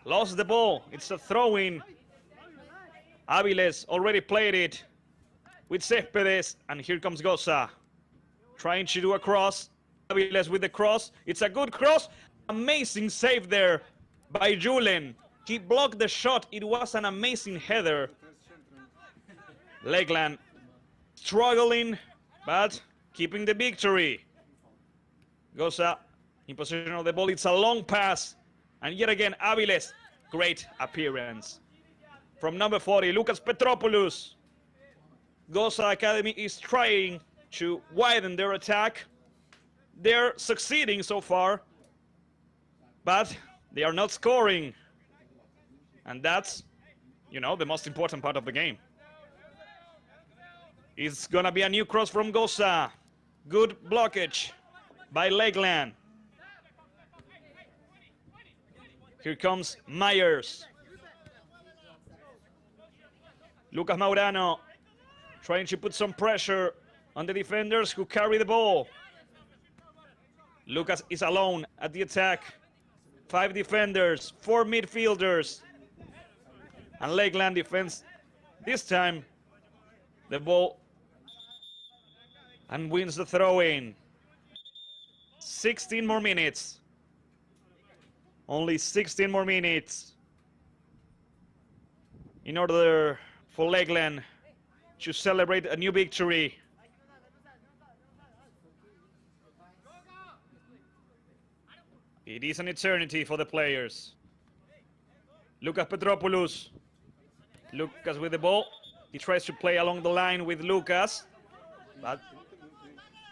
lost the ball. It's a throw-in. Aviles already played it with Céspedes, and here comes Gosa. Trying to do a cross. Aviles with the cross. It's a good cross. Amazing save there by Julen. He blocked the shot. It was an amazing header. Lakeland struggling, but keeping the victory. Gosa in possession of the ball. It's a long pass. And yet again, Aviles, great appearance. From number 40, Lucas Petropoulos. Gosa Academy is trying to widen their attack. They're succeeding so far, but they are not scoring. And that's, you know, the most important part of the game. It's gonna be a new cross from Gosa. Good blockage by Lakeland. Here comes Myers. Lucas Maurano trying to put some pressure on the defenders who carry the ball. Lucas is alone at the attack. 5 defenders, 4 midfielders. And Lakeland defends this time the ball and wins the throw-in. 16 more minutes. Only 16 more minutes in order for Lakeland to celebrate a new victory. It is an eternity for the players. Lucas Petropoulos. Lucas with the ball. He tries to play along the line with Lucas. But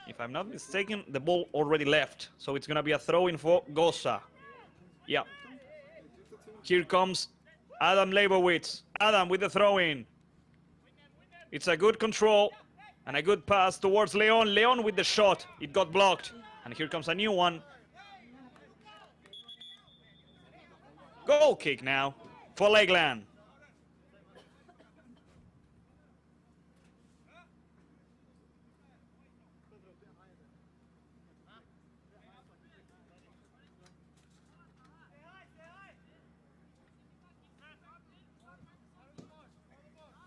if I'm not mistaken, the ball already left. So it's going to be a throw-in for Gosa. Yeah. Here comes Adam Leibowitz. Adam with the throw-in. It's a good control and a good pass towards Leon. Leon with the shot. It got blocked. And here comes a new one. Goal kick now for Lakeland.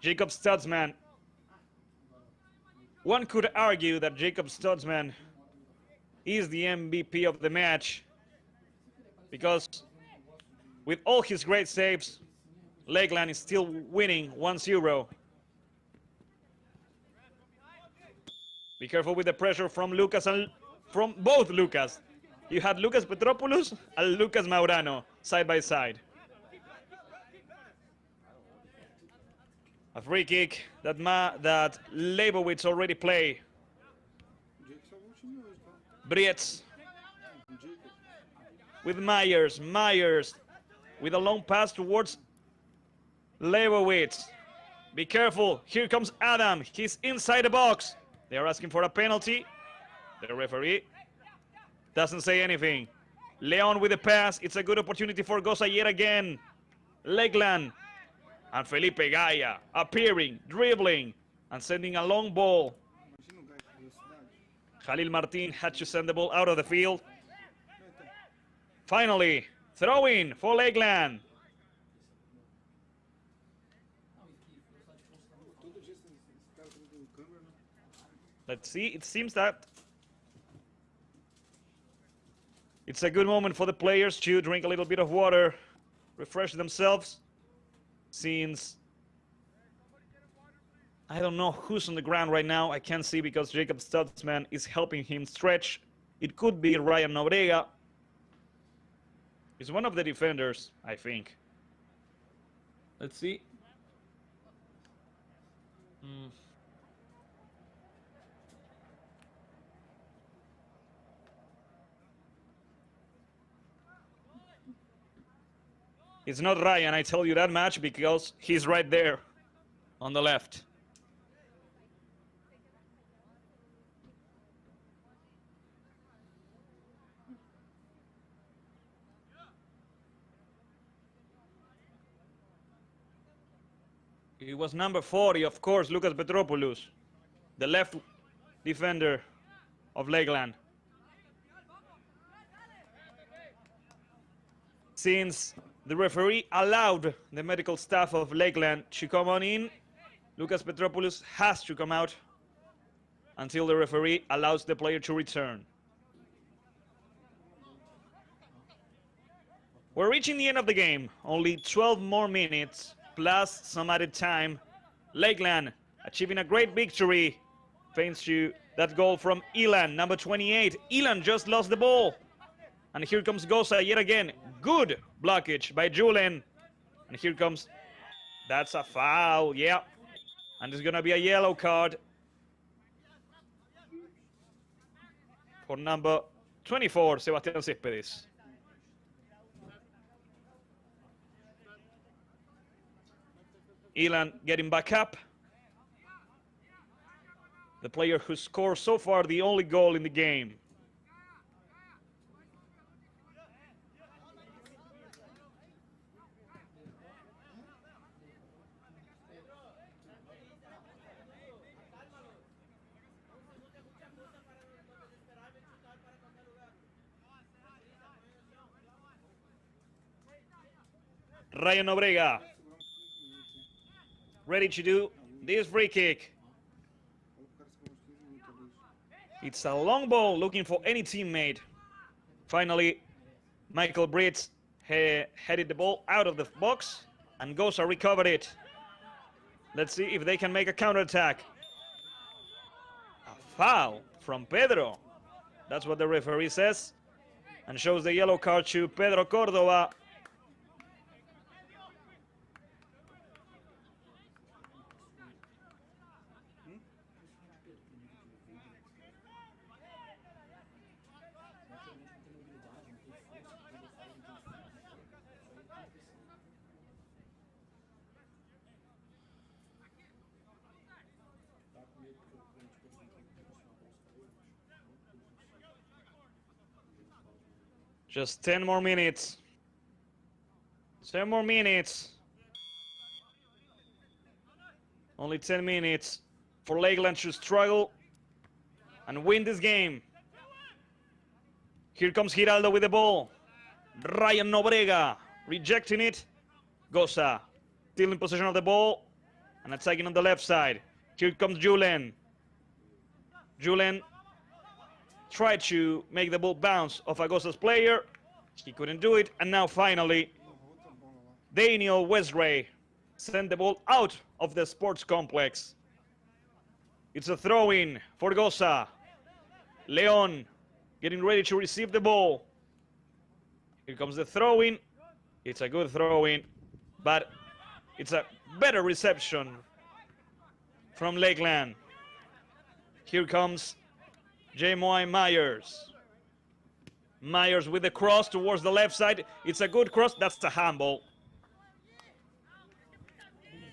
Jacob Stutzman. One could argue that Jacob Stutzman is the MVP of the match because with all his great saves, Lakeland is still winning 1-0. Be careful with the pressure from Lucas and from both Lucas. You had Lucas Petropoulos and Lucas Maurano side by side. A free kick that Leibowitz already played. Brietz with Myers. Myers with a long pass towards Leibowitz. Be careful. Here comes Adam. He's inside the box. They are asking for a penalty. The referee doesn't say anything. Leon with the pass. It's a good opportunity for Gosa yet again. Lakeland. And Felipe Gaia appearing, dribbling, and sending a long ball. Khalil Martin had to send the ball out of the field. Finally, throw-in for Lakeland. Let's see, it seems that it's a good moment for the players to drink a little bit of water, refresh themselves. Since I don't know who's on the ground right now, I can't see because Jacob Stutzman is helping him stretch. It could be Ryan Nobrega. He's one of the defenders, I think. Let's see. It's not Ryan, I tell you that much, because he's right there on the left. It was number 40, of course, Lucas Petropoulos, the left defender of Lakeland. Since the referee allowed the medical staff of Lakeland to come on in, Lucas Petropoulos has to come out until the referee allows the player to return. We're reaching the end of the game. Only 12 more minutes plus some added time. Lakeland achieving a great victory thanks to that goal from Elan, number 28. Elan just lost the ball. And here comes Gosa yet again. Good blockage by Julen. And here comes, that's a foul, yeah. And it's gonna be a yellow card for number 24, Sebastián Céspedes. Elan getting back up. The player who scored so far the only goal in the game. Ryan Obrega ready to do this free kick. It's a long ball looking for any teammate. Finally, Michael Brits headed the ball out of the box, and Gosa recovered it. Let's see if they can make a counterattack. A foul from Pedro. That's what the referee says, and shows the yellow card to Pedro Cordova. Just 10 more minutes. 10 more minutes. Only 10 minutes for Lakeland to struggle and win this game. Here comes Giraldo with the ball. Ryan Nobrega rejecting it. Gosa still in possession of the ball and attacking on the left side. Here comes Julen. Julen tried to make the ball bounce off Gosa's player. He couldn't do it. And now finally, Daniel Westray sent the ball out of the sports complex. It's a throw-in for Gosa. Leon getting ready to receive the ball. Here comes the throw-in. It's a good throw-in, but it's a better reception from Lakeland. Here comes J.Moy Myers. Myers with the cross towards the left side. It's a good cross. That's the handball.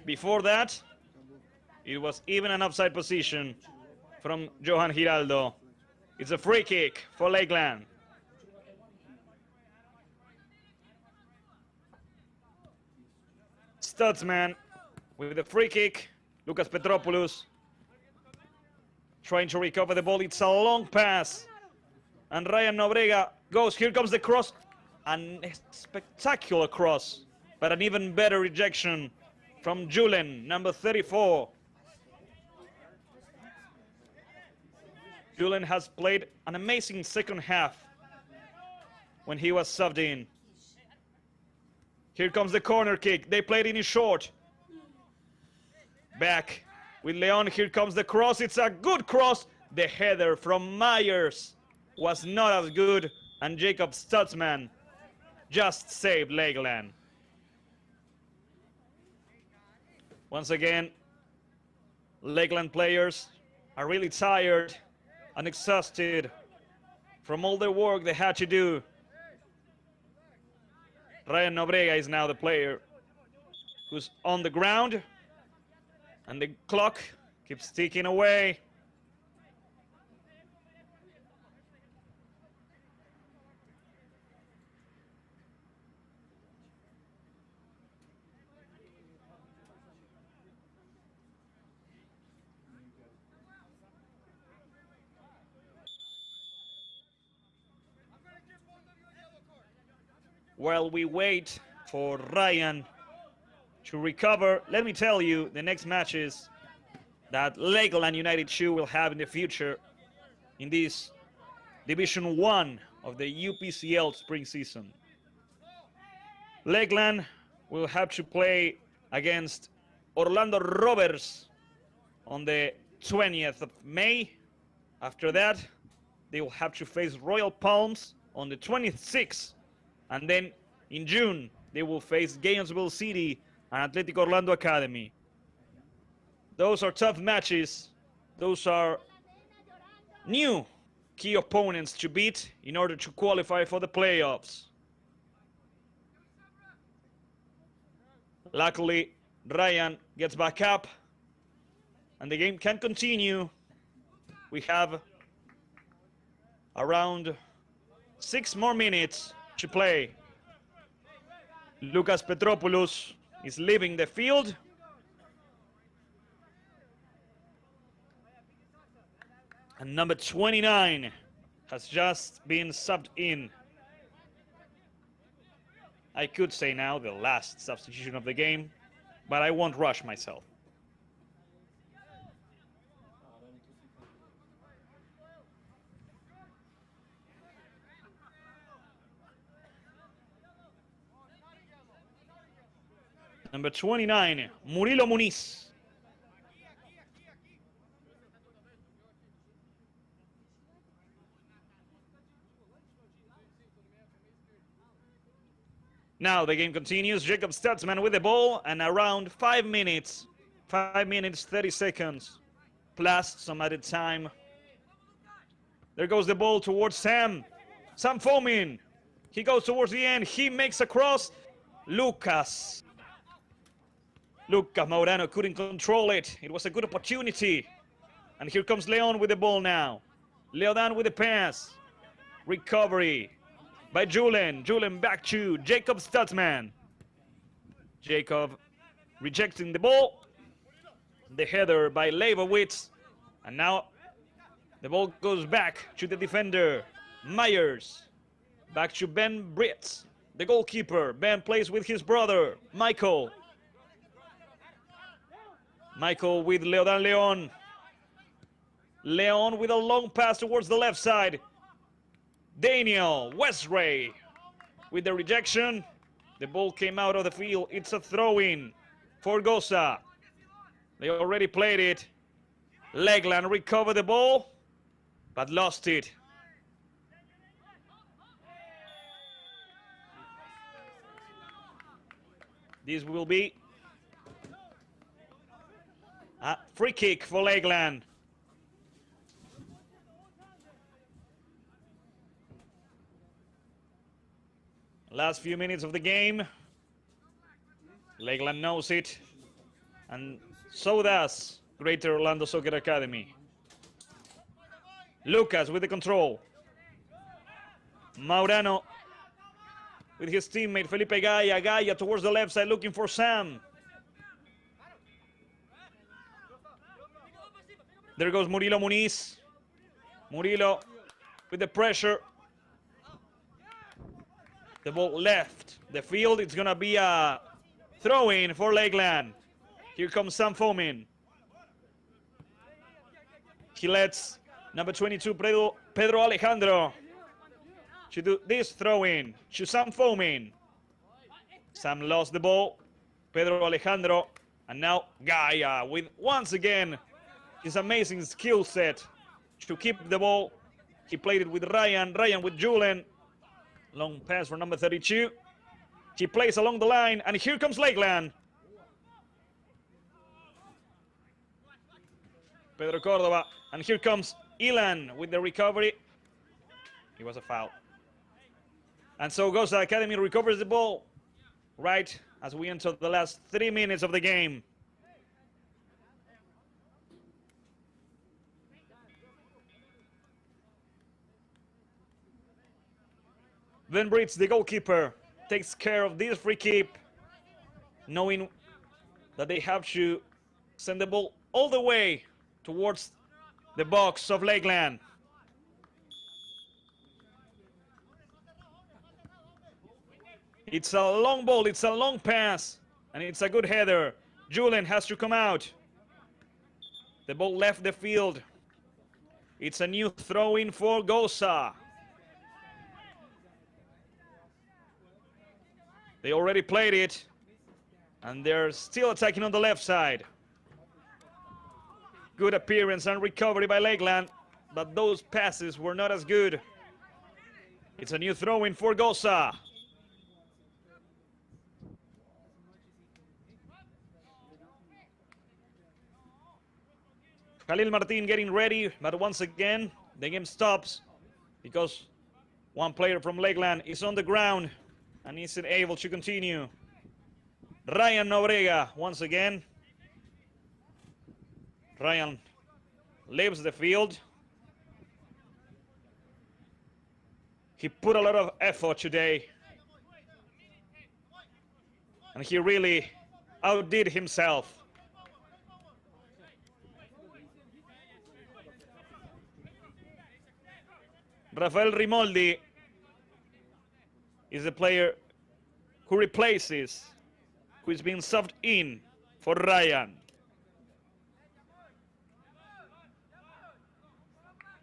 Before that, it was even an offside position from Johan Giraldo. It's a free kick for Lakeland. Stutzman with the free kick. Lucas Petropoulos trying to recover the ball. It's a long pass. And Ryan Nobrega goes. Here comes the cross. And a spectacular cross. But an even better rejection from Julen, number 34. Julen has played an amazing second half when he was subbed in. Here comes the corner kick. They played it in short. Back with Leon. Here comes the cross. It's a good cross. The header from Myers was not as good. And Jacob Stutzman just saved Lakeland. Once again, Lakeland players are really tired and exhausted from all the work they had to do. Ryan Nobrega is now the player who's on the ground, and the clock keeps ticking away. While we wait for Ryan to recover, let me tell you the next matches that Lakeland United 2 will have in the future in this Division 1 of the UPCL spring season. Lakeland will have to play against Orlando Rovers on the 20th of May. After that, they will have to face Royal Palms on the 26th. And then in June, they will face Gainesville City and Athletic Orlando Academy. Those are tough matches. Those are new key opponents to beat in order to qualify for the playoffs. Luckily, Ryan gets back up and the game can continue. We have around 6 more minutes to play. Lucas Petropoulos is leaving the field. And number 29 has just been subbed in. I could say now the last substitution of the game, but I won't rush myself. Number 29, Murilo Muniz. Now the game continues. Jacob Stutzman with the ball, and around 5 minutes, 30 seconds, plus some added time. There goes the ball towards Sam. Sam Fomin. He goes towards the end. He makes a cross. Lucas Maurano couldn't control it. It was a good opportunity. And here comes Leon with the ball now. Leodan with the pass. Recovery by Julen. Julen back to Jacob Stutzman. Jacob rejecting the ball. The header by Leibowitz. And now the ball goes back to the defender, Myers. Back to Ben Britz, the goalkeeper. Ben plays with his brother, Michael. Michael with Leodan Leon. Leon with a long pass towards the left side. Daniel Westray with the rejection. The ball came out of the field. It's a throw-in for Gosa. They already played it. Lakeland recovered the ball, but lost it. This will be a free kick for Lakeland. Last few minutes of the game. Lakeland knows it, and so does Greater Orlando Soccer Academy. Lucas with the control. Maurano with his teammate Felipe Gaia. Gaia towards the left side looking for Sam. There goes Murilo Muniz. Murilo with the pressure. The ball left the field. It's going to be a throw-in for Lakeland. Here comes Sam Fomin. He lets number 22, Pedro Alejandro, to do this throw-in to Sam Fomin. Sam lost the ball. Pedro Alejandro. And now Gaia with, once again, his amazing skill set to keep the ball. He played it with Ryan. Ryan with Julen. Long pass for number 32. He plays along the line. And here comes Lakeland. Pedro Cordova. And here comes Ilan with the recovery. It was a foul. And so Gosa Academy recovers the ball right as we enter the last 3 minutes of the game. Then Brits, the goalkeeper, takes care of this free kick, knowing that they have to send the ball all the way towards the box of Lakeland. It's a long ball, it's a long pass, and it's a good header. Julen has to come out. The ball left the field. It's a new throw-in for Gosa. They already played it, and they're still attacking on the left side. Good appearance and recovery by Lakeland, but those passes were not as good. It's a new throw-in for Gosa. Khalil Martin getting ready, but once again, the game stops because one player from Lakeland is on the ground and isn't able to continue. Ryan Nobrega, once again. Ryan leaves the field. He put a lot of effort today, and he really outdid himself. Rafael Rimoldi is the player who replaces, who is being subbed in for Ryan.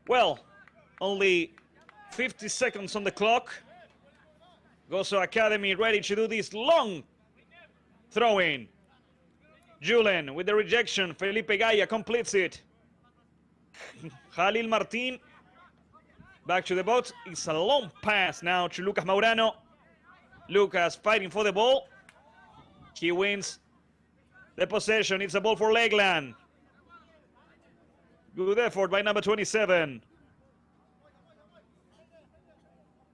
Well, only 50 seconds on the clock. Gosa Academy ready to do this long Throw-in. Julen with the rejection. Felipe Gaya completes it. Jalil Martin back to the box. It's a long pass now to Lucas Maurano. Lucas fighting for the ball. He wins the possession. It's a ball for Lakeland. Good effort by number 27.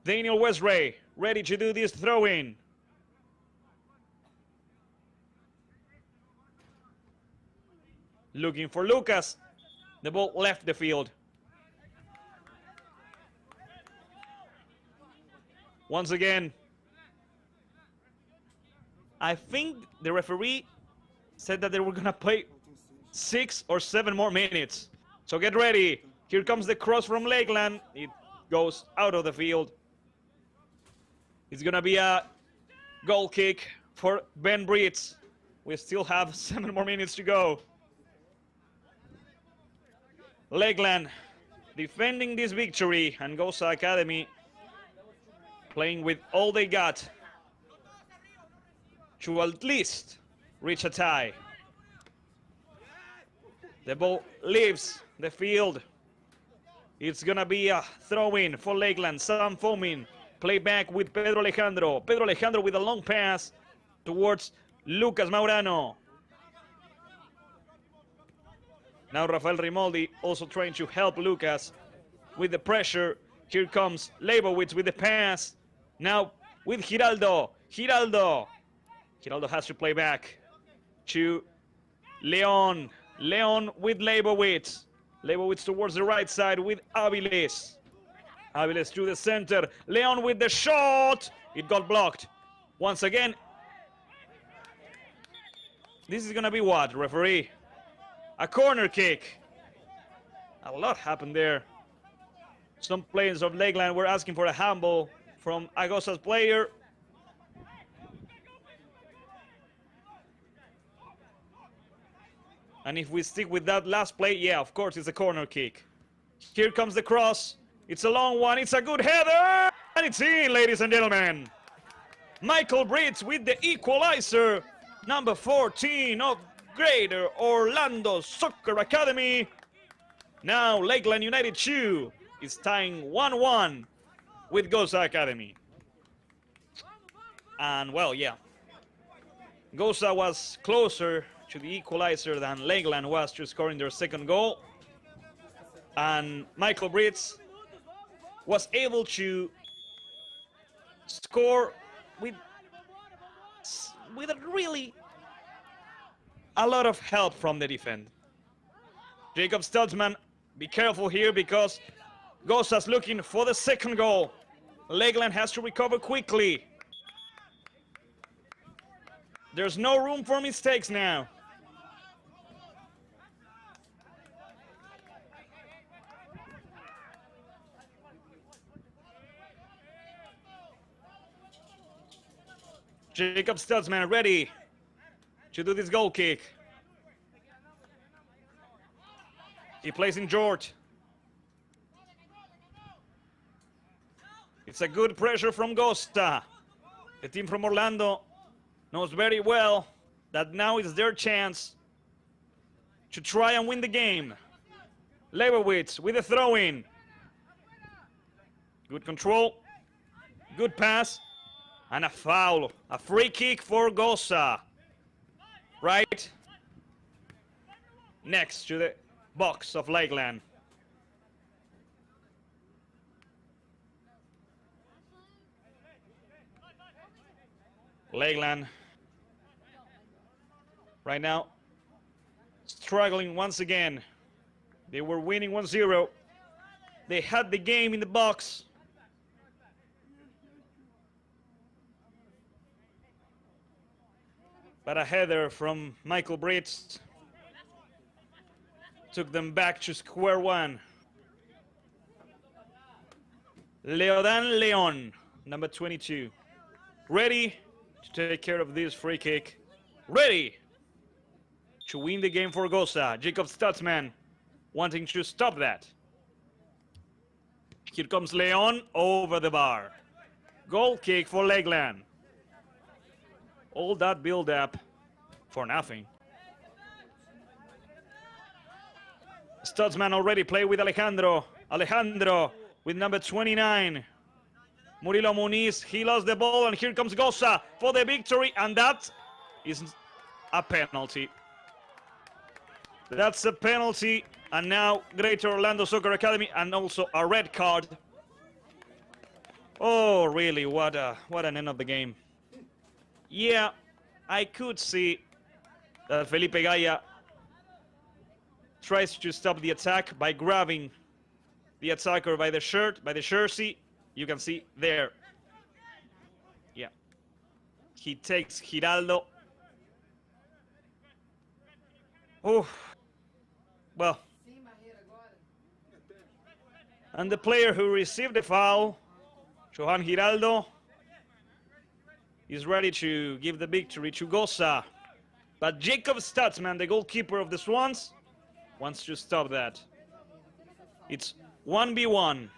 Daniel Westray ready to do this throw-in. Looking for Lucas. The ball left the field. Once again, I think the referee said that they were gonna play 6 or 7 more minutes. So get ready. Here comes the cross from Lakeland. It goes out of the field. It's gonna be a goal kick for Ben Brits. We still have 7 more minutes to go. Lakeland defending this victory, and Gosa Academy playing with all they got to at least reach a tie. The ball leaves the field. It's gonna be a throw-in for Lakeland. Sam Fomin play back with Pedro Alejandro. Pedro Alejandro with a long pass towards Lucas Maurano. Now Rafael Rimoldi also trying to help Lucas with the pressure. Here comes Leibowitz with the pass. Now with Giraldo. Giraldo has to play back to Leon. Leon with Leibowitz. Leibowitz towards the right side with Aviles. Aviles to the center. Leon with the shot. It got blocked. Once again. This is gonna be what, referee? A corner kick. A lot happened there. Some players of Lakeland were asking for a handball from Agosa's player. And if we stick with that last play, yeah, of course, it's a corner kick. Here comes the cross. It's a long one. It's a good header. And it's in, ladies and gentlemen. Michael Brits with the equalizer. Number 14 of Greater Orlando Soccer Academy. Now Lakeland United 2 is tying 1-1 with Gosa Academy. And well, yeah, Gosa was closer to the equalizer than Lakeland was to scoring their second goal. And Michael Brits was able to score with a lot of help from the defense. Jacob Stutzman, be careful here because Gosa's looking for the second goal. Lakeland has to recover quickly. There's no room for mistakes now. Jacob Stutzman ready to do this goal kick. He plays in George. It's a good pressure from Gosa. The team from Orlando knows very well that now is their chance to try and win the game. Leibowitz with a throw-in. Good control. Good pass. And a foul. A free kick for Gosa. Right next to the box of Lakeland. Lakeland right now struggling once again. They were winning 1-0. They had the game in the box. But a header from Michael Brits took them back to square one. Leodan Leon, number 22, ready to take care of this free kick. Ready to win the game for Gosa. Jacob Stutzman wanting to stop that. Here comes Leon over the bar. Goal kick for Lakeland. All that build-up for nothing. Stutzman already played with Alejandro. Alejandro with number 29. Murilo Muniz, he lost the ball, and here comes Gosa for the victory, and that is a penalty. That's a penalty, and now Greater Orlando Soccer Academy, and also a red card. Oh, really, what an end of the game. Yeah, I could see that Felipe Gaya tries to stop the attack by grabbing the attacker by the shirt, by the jersey. You can see there. Yeah. He takes Giraldo. Oh. Well. And the player who received the foul, Johan Giraldo, is ready to give the victory to Gosa. But Jacob Stutzman, the goalkeeper of the Swans, wants to stop that. It's 1v1.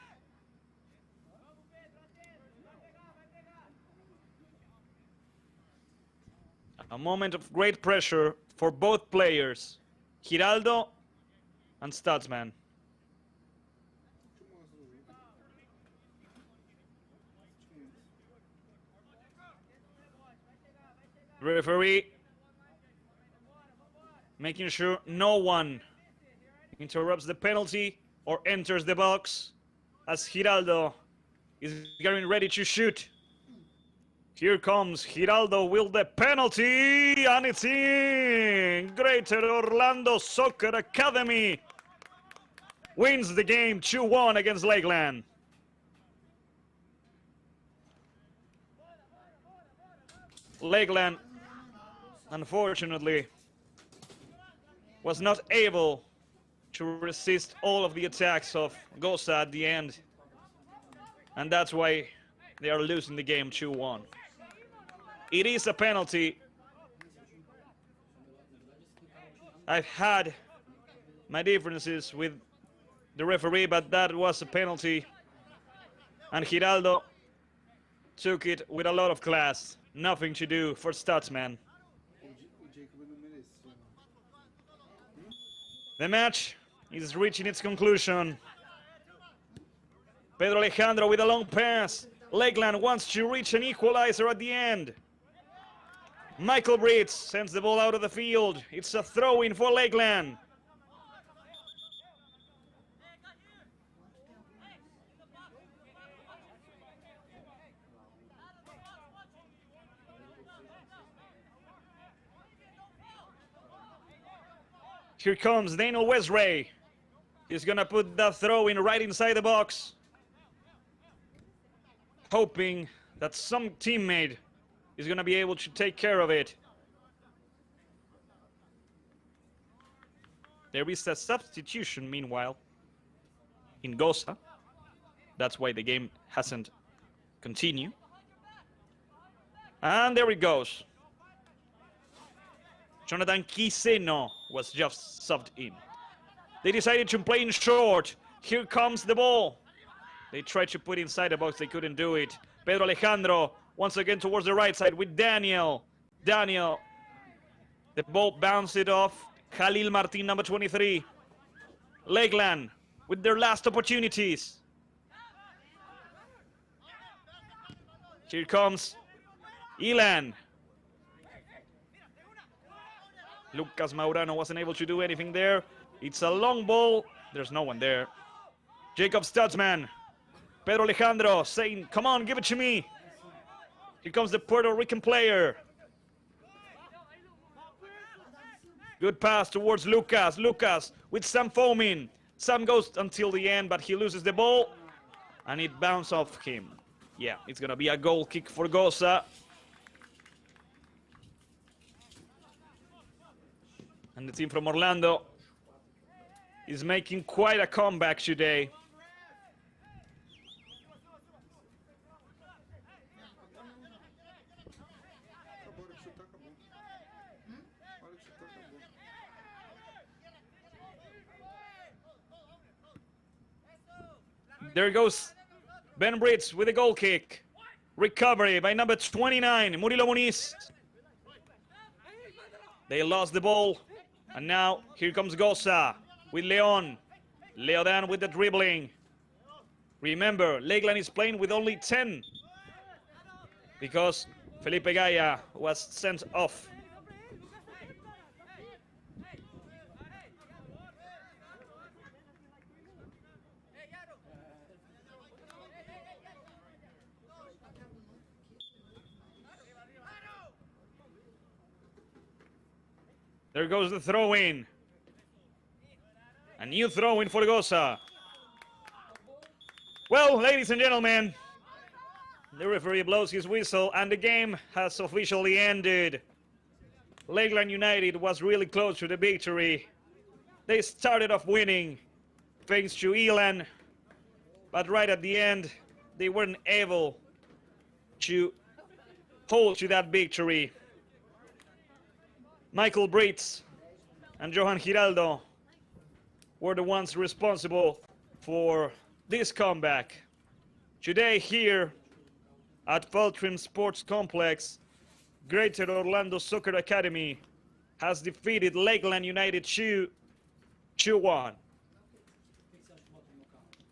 A moment of great pressure for both players, Giraldo and Stutzman. Referee making sure no one interrupts the penalty or enters the box as Giraldo is getting ready to shoot. Here comes Giraldo with the penalty, and it's in! Greater Orlando Soccer Academy wins the game 2-1 against Lakeland. Lakeland, unfortunately, was not able to resist all of the attacks of Gosa at the end, and that's why they are losing the game 2-1. It is a penalty. I've had my differences with the referee, but that was a penalty, and Giraldo took it with a lot of class. Nothing to do for Stutzman. The match is reaching its conclusion. Pedro Alejandro with a long pass. Lakeland wants to reach an equalizer at the end. Michael Brits sends the ball out of the field. It's a throw-in for Lakeland. Here comes Daniel Westray. He's gonna put that throw in right inside the box, hoping that some teammate is gonna be able to take care of it. There is a substitution meanwhile in Gosa. That's why the game hasn't continued. And there it goes. Jonathan Quiseno was just subbed in. They decided to play in short. Here comes the ball. They tried to put inside the box, they couldn't do it. Pedro Alejandro once again towards the right side with Daniel. Daniel, the ball bounced it off. Khalil Martin, number 23. Lakeland with their last opportunities. Here comes Elan. Lucas Maurano wasn't able to do anything there. It's a long ball. There's no one there. Jacob Stutzman. Pedro Alejandro saying, come on, give it to me. Here comes the Puerto Rican player. Good pass towards Lucas. Lucas with Sam Fomin. Sam goes until the end, but he loses the ball. And it bounced off him. Yeah, it's going to be a goal kick for Gosa. And the team from Orlando is making quite a comeback today. There goes Ben Brits with a goal kick. Recovery by number 29, Murilo Muniz. They lost the ball. And now here comes Gosa with Leon. Leodan with the dribbling. Remember, Lakeland is playing with only 10 because Felipe Gaia was sent off. There goes the throw-in. A new throw-in for Gosa. Well, ladies and gentlemen, the referee blows his whistle and the game has officially ended. Lakeland United was really close to the victory. They started off winning thanks to Elan, but right at the end, they weren't able to hold to that victory. Michael Britz and Johan Giraldo were the ones responsible for this comeback. Today here at Feltrim Sports Complex, Greater Orlando Soccer Academy has defeated Lakeland United 2-1.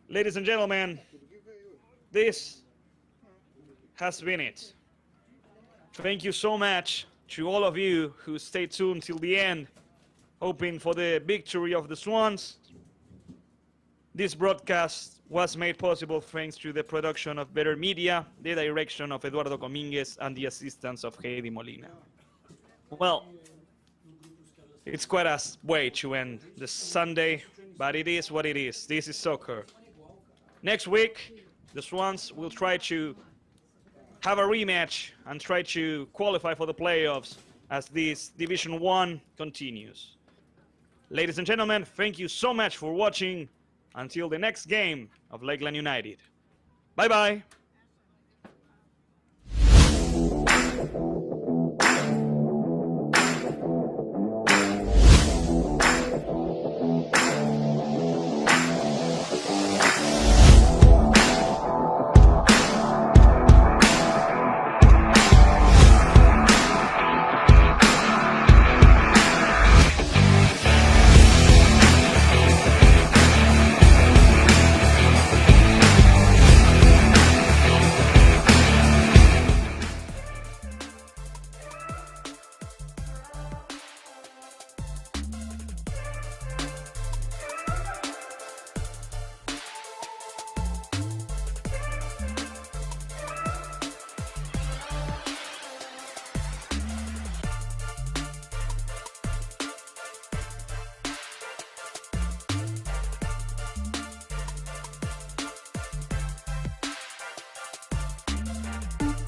Ladies and gentlemen, this has been it. Thank you so much to all of you who stayed tuned till the end, hoping for the victory of the Swans. This broadcast was made possible thanks to the production of Better Media, the direction of Eduardo Comínguez, and the assistance of Heidi Molina. Well, it's quite a way to end the Sunday, but it is what it is. This is soccer. Next week, the Swans will try to have a rematch and try to qualify for the playoffs as this Division 1 continues. Ladies and gentlemen, thank you so much for watching. Until the next game of Lakeland United. Bye-bye.